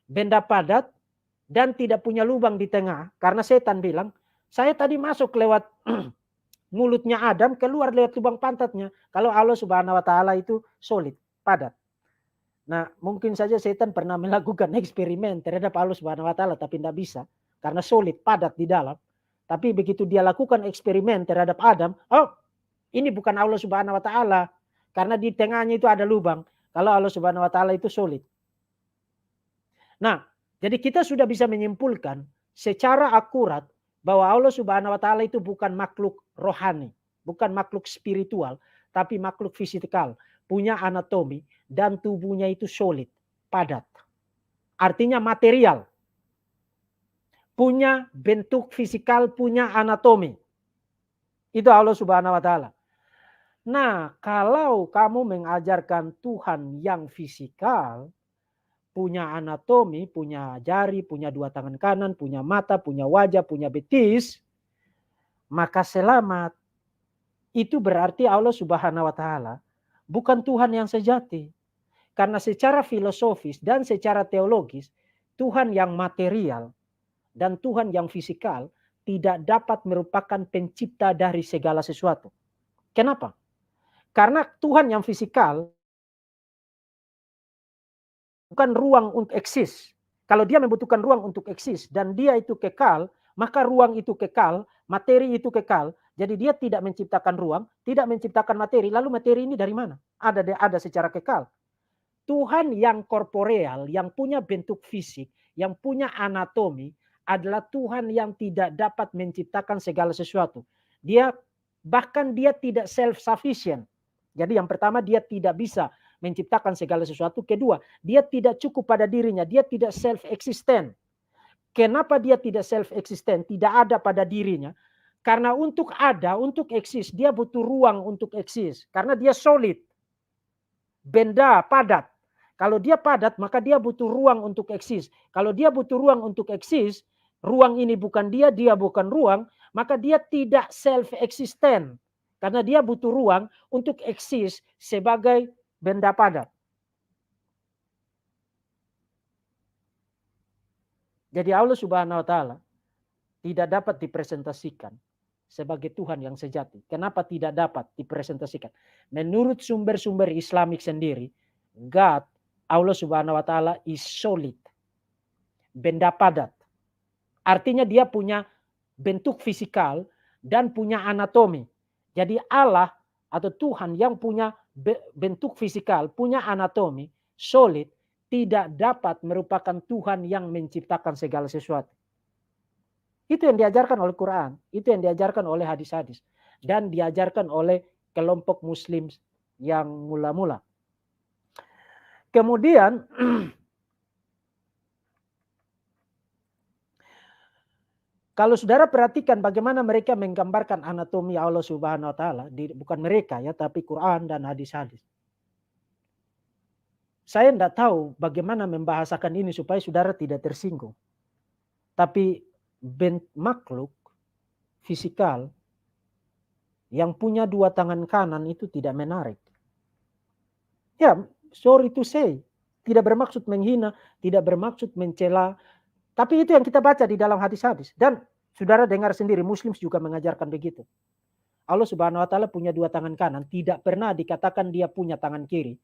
Benda padat dan tidak punya lubang di tengah, karena setan bilang, saya tadi masuk lewat mulutnya Adam, keluar lewat lubang pantatnya. Kalau Allah Subhanahu wa taala itu solid, padat. Nah, mungkin saja setan pernah melakukan eksperimen terhadap Allah Subhanahu wa taala tapi tidak bisa karena solid, padat di dalam. Tapi begitu dia lakukan eksperimen terhadap Adam, oh, ini bukan Allah Subhanahu wa taala karena di tengahnya itu ada lubang. Kalau Allah Subhanahu wa taala itu solid. Nah, jadi kita sudah bisa menyimpulkan secara akurat bahwa Allah Subhanahu wa taala itu bukan makhluk rohani, bukan makhluk spiritual, tapi makhluk fisikal, punya anatomi dan tubuhnya itu solid, padat. Artinya material. Punya bentuk fisikal, punya anatomi. Itu Allah Subhanahu wa taala. Nah, kalau kamu mengajarkan Tuhan yang fisikal, punya anatomi, punya jari, punya dua tangan kanan, punya mata, punya wajah, punya betis, maka selamat. Itu berarti Allah Subhanahu wa taala bukan Tuhan yang sejati. Karena secara filosofis dan secara teologis, Tuhan yang material dan Tuhan yang fisikal tidak dapat merupakan pencipta dari segala sesuatu. Kenapa? Karena Tuhan yang fisikal bukan ruang untuk eksis. Kalau dia membutuhkan ruang untuk eksis dan dia itu kekal, maka ruang itu kekal, materi itu kekal. Jadi dia tidak menciptakan ruang, tidak menciptakan materi. Lalu materi ini dari mana? Ada secara kekal. Tuhan yang korporeal, yang punya bentuk fisik, yang punya anatomi adalah Tuhan yang tidak dapat menciptakan segala sesuatu. Bahkan dia tidak self-sufficient. Jadi yang pertama dia tidak bisa menciptakan segala sesuatu. Kedua, dia tidak cukup pada dirinya. Dia tidak self-existent. Kenapa dia tidak self-existent? Tidak ada pada dirinya. Karena untuk ada, untuk eksis, dia butuh ruang untuk eksis. Karena dia solid. Benda padat. Kalau dia padat, maka dia butuh ruang untuk eksis. Kalau dia butuh ruang untuk eksis, ruang ini bukan dia bukan ruang, maka dia tidak self-existent. Karena dia butuh ruang untuk eksis sebagai benda padat. Jadi Allah Subhanahu wa taala tidak dapat dipresentasikan sebagai Tuhan yang sejati. Kenapa tidak dapat dipresentasikan? Menurut sumber-sumber Islamik sendiri, God, Allah Subhanahu wa taala is solid. Benda padat. Artinya dia punya bentuk fisikal dan punya anatomi. Jadi Allah atau Tuhan yang punya bentuk fisikal, punya anatomi, solid, tidak dapat merupakan Tuhan yang menciptakan segala sesuatu. Itu yang diajarkan oleh Quran, itu yang diajarkan oleh hadis-hadis, dan diajarkan oleh kelompok Muslim yang mula-mula. Kemudian kalau saudara perhatikan bagaimana mereka menggambarkan anatomi Allah Subhanahu wa taala, bukan mereka ya, tapi Quran dan hadis-hadis. Saya tidak tahu bagaimana membahasakan ini supaya saudara tidak tersinggung. Tapi makhluk fisikal yang punya dua tangan kanan itu tidak menarik. Ya, sorry to say, tidak bermaksud menghina, tidak bermaksud mencela. Tapi itu yang kita baca di dalam hadis-hadis. Dan saudara dengar sendiri, Muslim juga mengajarkan begitu. Allah Subhanahu wa taala punya dua tangan kanan, tidak pernah dikatakan dia punya tangan kiri.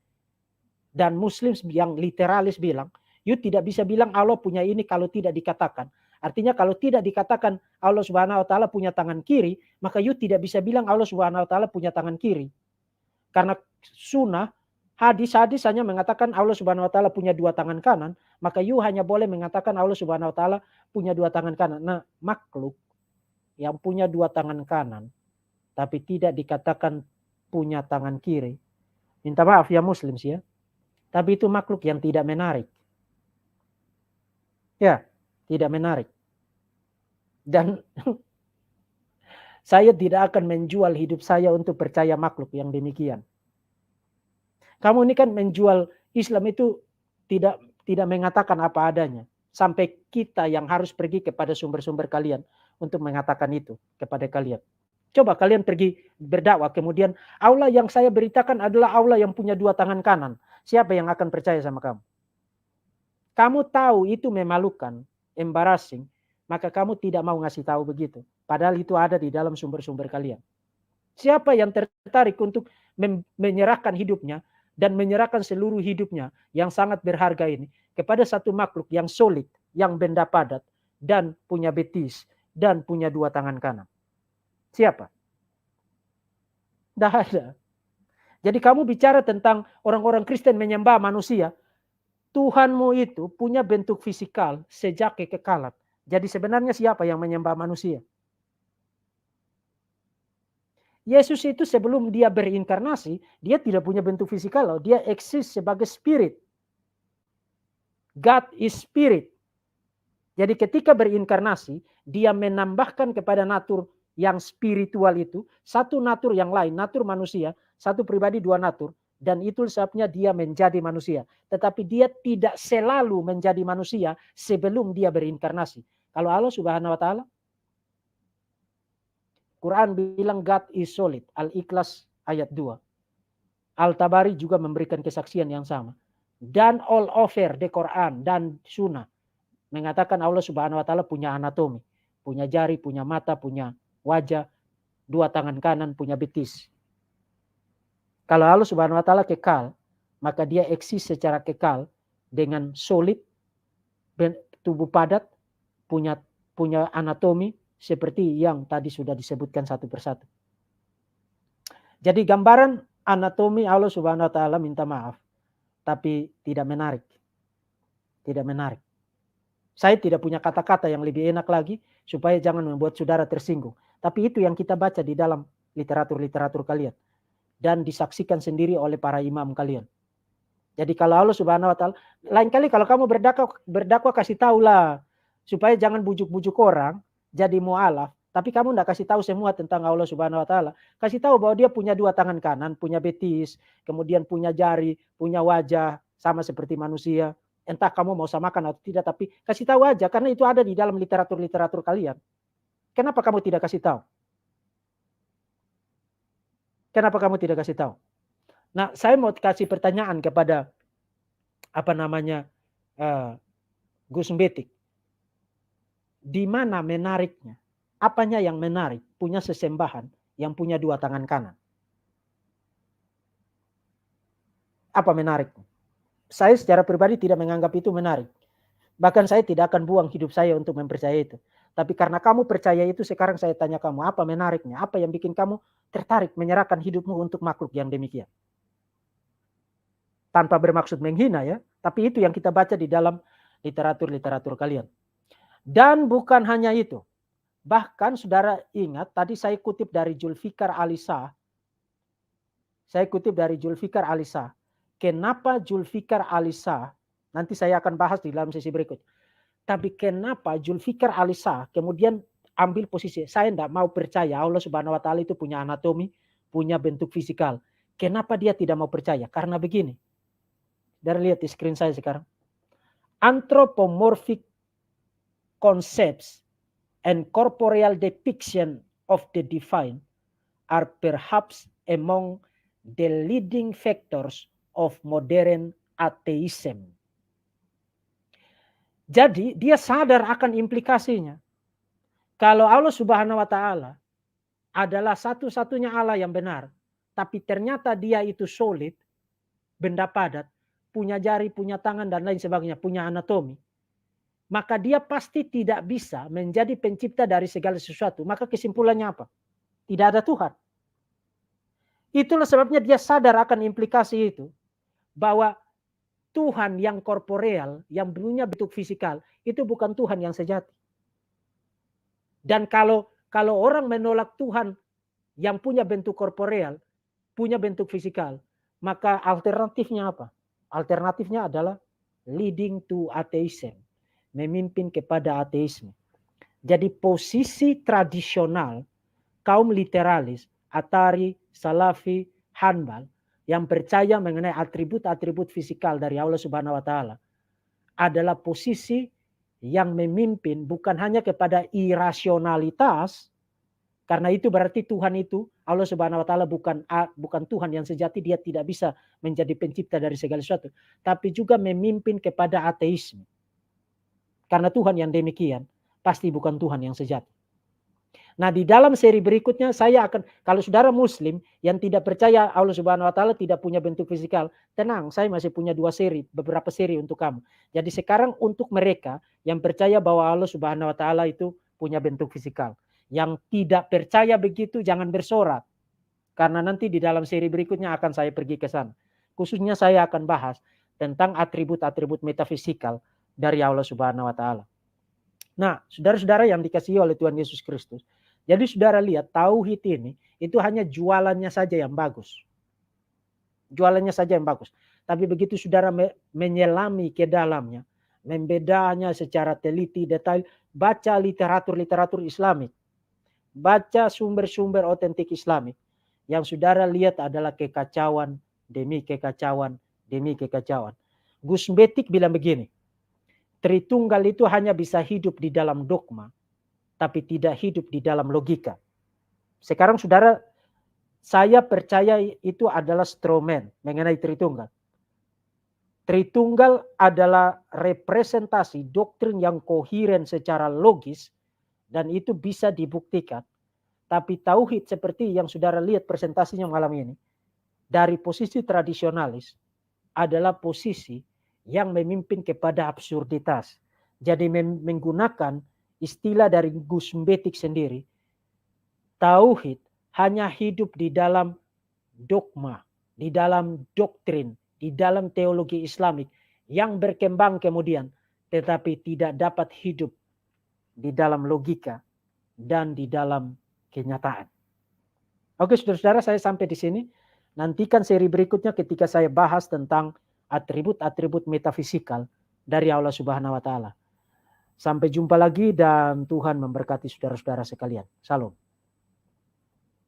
Dan Muslim yang literalis bilang, you tidak bisa bilang Allah punya ini kalau tidak dikatakan. Artinya kalau tidak dikatakan Allah Subhanahu wa taala punya tangan kiri, maka you tidak bisa bilang Allah Subhanahu wa taala punya tangan kiri. Karena sunnah, hadis-hadis hanya mengatakan Allah Subhanahu wa taala punya dua tangan kanan, maka you hanya boleh mengatakan Allah Subhanahu wa taala punya dua tangan kanan. Nah, makhluk yang punya dua tangan kanan tapi tidak dikatakan punya tangan kiri. Minta maaf ya Muslim sih ya. Tapi itu makhluk yang tidak menarik. Ya, tidak menarik. Dan Saya tidak akan menjual hidup saya untuk percaya makhluk yang demikian. Kamu ini kan menjual Islam itu tidak mengatakan apa adanya. Sampai kita yang harus pergi kepada sumber-sumber kalian untuk mengatakan itu kepada kalian. Coba kalian pergi berdakwah, kemudian Allah yang saya beritakan adalah Allah yang punya 2 tangan kanan. Siapa yang akan percaya sama kamu? Kamu tahu itu memalukan, embarrassing, maka kamu tidak mau ngasih tahu begitu. Padahal itu ada di dalam sumber-sumber kalian. Siapa yang tertarik untuk menyerahkan hidupnya dan menyerahkan seluruh hidupnya yang sangat berharga ini kepada satu makhluk yang solid, yang benda padat, dan punya betis, dan punya 2 tangan kanan? Siapa? Tidak ada. Jadi kamu bicara tentang orang-orang Kristen menyembah manusia. Tuhanmu itu punya bentuk fisikal sejak kekekalan. Jadi sebenarnya siapa yang menyembah manusia? Yesus itu sebelum dia berinkarnasi, dia tidak punya bentuk fisikal. Dia eksis sebagai spirit. God is spirit. Jadi ketika berinkarnasi, dia menambahkan kepada natur yang spiritual itu satu natur yang lain, natur manusia, satu pribadi 2 natur, dan itu sebabnya dia menjadi manusia. Tetapi dia tidak selalu menjadi manusia sebelum dia berinkarnasi. Kalau Allah Subhanahu wa taala, Quran bilang God is solid, Al-Ikhlas ayat 2. Al-Tabari juga memberikan kesaksian yang sama. Dan all over the Quran dan Sunnah mengatakan Allah Subhanahu wa taala punya anatomi, punya jari, punya mata, punya wajah, 2 tangan kanan, punya betis. Kalau Allah Subhanahu wa taala kekal, maka dia eksis secara kekal dengan solid, tubuh padat, punya anatomi seperti yang tadi sudah disebutkan satu persatu. Jadi gambaran anatomi Allah Subhanahu wa taala, minta maaf, tapi tidak menarik. Tidak menarik. Saya tidak punya kata-kata yang lebih enak lagi supaya jangan membuat saudara tersinggung. Tapi itu yang kita baca di dalam literatur-literatur kalian. Dan disaksikan sendiri oleh para imam kalian. Jadi kalau Allah Subhanahu wa taala, lain kali kalau kamu berdakwah kasih tahulah. Supaya jangan bujuk-bujuk orang jadi mu'alaf. Tapi kamu tidak kasih tahu semua tentang Allah Subhanahu wa taala. Kasih tahu bahwa dia punya 2 tangan kanan, punya betis, kemudian punya jari, punya wajah, sama seperti manusia. Entah kamu mau samakan atau tidak, tapi kasih tahu aja. Karena itu ada di dalam literatur-literatur kalian. Kenapa kamu tidak kasih tahu? Kenapa kamu tidak kasih tahu? Nah, saya mau kasih pertanyaan kepada Gus Betik. Di mana menariknya? Apanya yang menarik? Punya sesembahan yang punya 2 tangan kanan. Apa menariknya? Saya secara pribadi tidak menganggap itu menarik. Bahkan saya tidak akan buang hidup saya untuk mempercayai itu. Tapi karena kamu percaya itu, sekarang saya tanya kamu, apa menariknya? Apa yang bikin kamu tertarik menyerahkan hidupmu untuk makhluk yang demikian? Tanpa bermaksud menghina ya, tapi itu yang kita baca di dalam literatur-literatur kalian. Dan bukan hanya itu. Bahkan saudara ingat, tadi saya kutip dari Zulfikar Alisah. Kenapa Zulfikar Alisah, nanti saya akan bahas di dalam sesi berikut. Tapi kenapa Zulfikar Alisah kemudian ambil posisi, saya tidak mau percaya Allah Subhanahu wa taala itu punya anatomi, punya bentuk fisikal. Kenapa dia tidak mau percaya? Karena begini. Dari lihat di screen saya sekarang. Anthropomorphic concepts and corporeal depiction of the divine are perhaps among the leading factors of modern atheism. Jadi dia sadar akan implikasinya. Kalau Allah Subhanahu wa taala adalah satu-satunya Allah yang benar, tapi ternyata dia itu solid, benda padat, punya jari, punya tangan dan lain sebagainya, punya anatomi, maka dia pasti tidak bisa menjadi pencipta dari segala sesuatu. Maka kesimpulannya apa? Tidak ada Tuhan. Itulah sebabnya dia sadar akan implikasi itu, bahwa Tuhan yang korporeal, yang punya bentuk fisikal, itu bukan Tuhan yang sejati. Dan kalau orang menolak Tuhan yang punya bentuk korporeal, punya bentuk fisikal, maka alternatifnya apa? Alternatifnya adalah leading to atheism, memimpin kepada ateisme. Jadi posisi tradisional kaum literalis, Atari, Salafi, Hanbal, yang percaya mengenai atribut-atribut fisikal dari Allah Subhanahu wa Ta'ala adalah posisi yang memimpin bukan hanya kepada irasionalitas, karena itu berarti Tuhan itu, Allah Subhanahu wa Ta'ala bukan Tuhan yang sejati, dia tidak bisa menjadi pencipta dari segala sesuatu, tapi juga memimpin kepada ateisme. Karena Tuhan yang demikian pasti bukan Tuhan yang sejati. Nah, di dalam seri berikutnya saya akan, kalau saudara muslim yang tidak percaya Allah Subhanahu wa Ta'ala tidak punya bentuk fisikal, tenang, saya masih punya beberapa seri untuk kamu. Jadi sekarang untuk mereka yang percaya bahwa Allah Subhanahu wa Ta'ala itu punya bentuk fisikal. Yang tidak percaya begitu jangan bersorak. Karena nanti di dalam seri berikutnya akan saya pergi ke sana. Khususnya saya akan bahas tentang atribut-atribut metafisikal dari Allah Subhanahu wa Ta'ala. Nah, saudara-saudara yang dikasihi oleh Tuhan Yesus Kristus. Jadi saudara lihat tauhid ini itu hanya jualannya saja yang bagus. Jualannya saja yang bagus. Tapi begitu saudara menyelami ke dalamnya, membedanya secara teliti, detail, baca literatur Islamik, baca sumber-sumber otentik Islamik, yang saudara lihat adalah kekacauan demi kekacauan demi kekacauan. Gus Betik bilang begini, Tritunggal itu hanya bisa hidup di dalam dogma, tapi tidak hidup di dalam logika. Sekarang saudara, saya percaya itu adalah strawman mengenai Tritunggal. Tritunggal adalah representasi doktrin yang koheren secara logis, dan itu bisa dibuktikan. Tapi tauhid seperti yang saudara lihat presentasinya malam ini, dari posisi tradisionalis adalah posisi yang memimpin kepada absurditas. Jadi menggunakan istilah dari Gus Betik sendiri, tauhid hanya hidup di dalam dogma, di dalam doktrin, di dalam teologi Islamik yang berkembang kemudian, tetapi tidak dapat hidup di dalam logika dan di dalam kenyataan. Oke, saudara-saudara, saya sampai di sini. Nantikan seri berikutnya ketika saya bahas tentang atribut-atribut metafisikal dari Allah Subhanahu wa Ta'ala. Sampai jumpa lagi dan Tuhan memberkati saudara-saudara sekalian. Salam.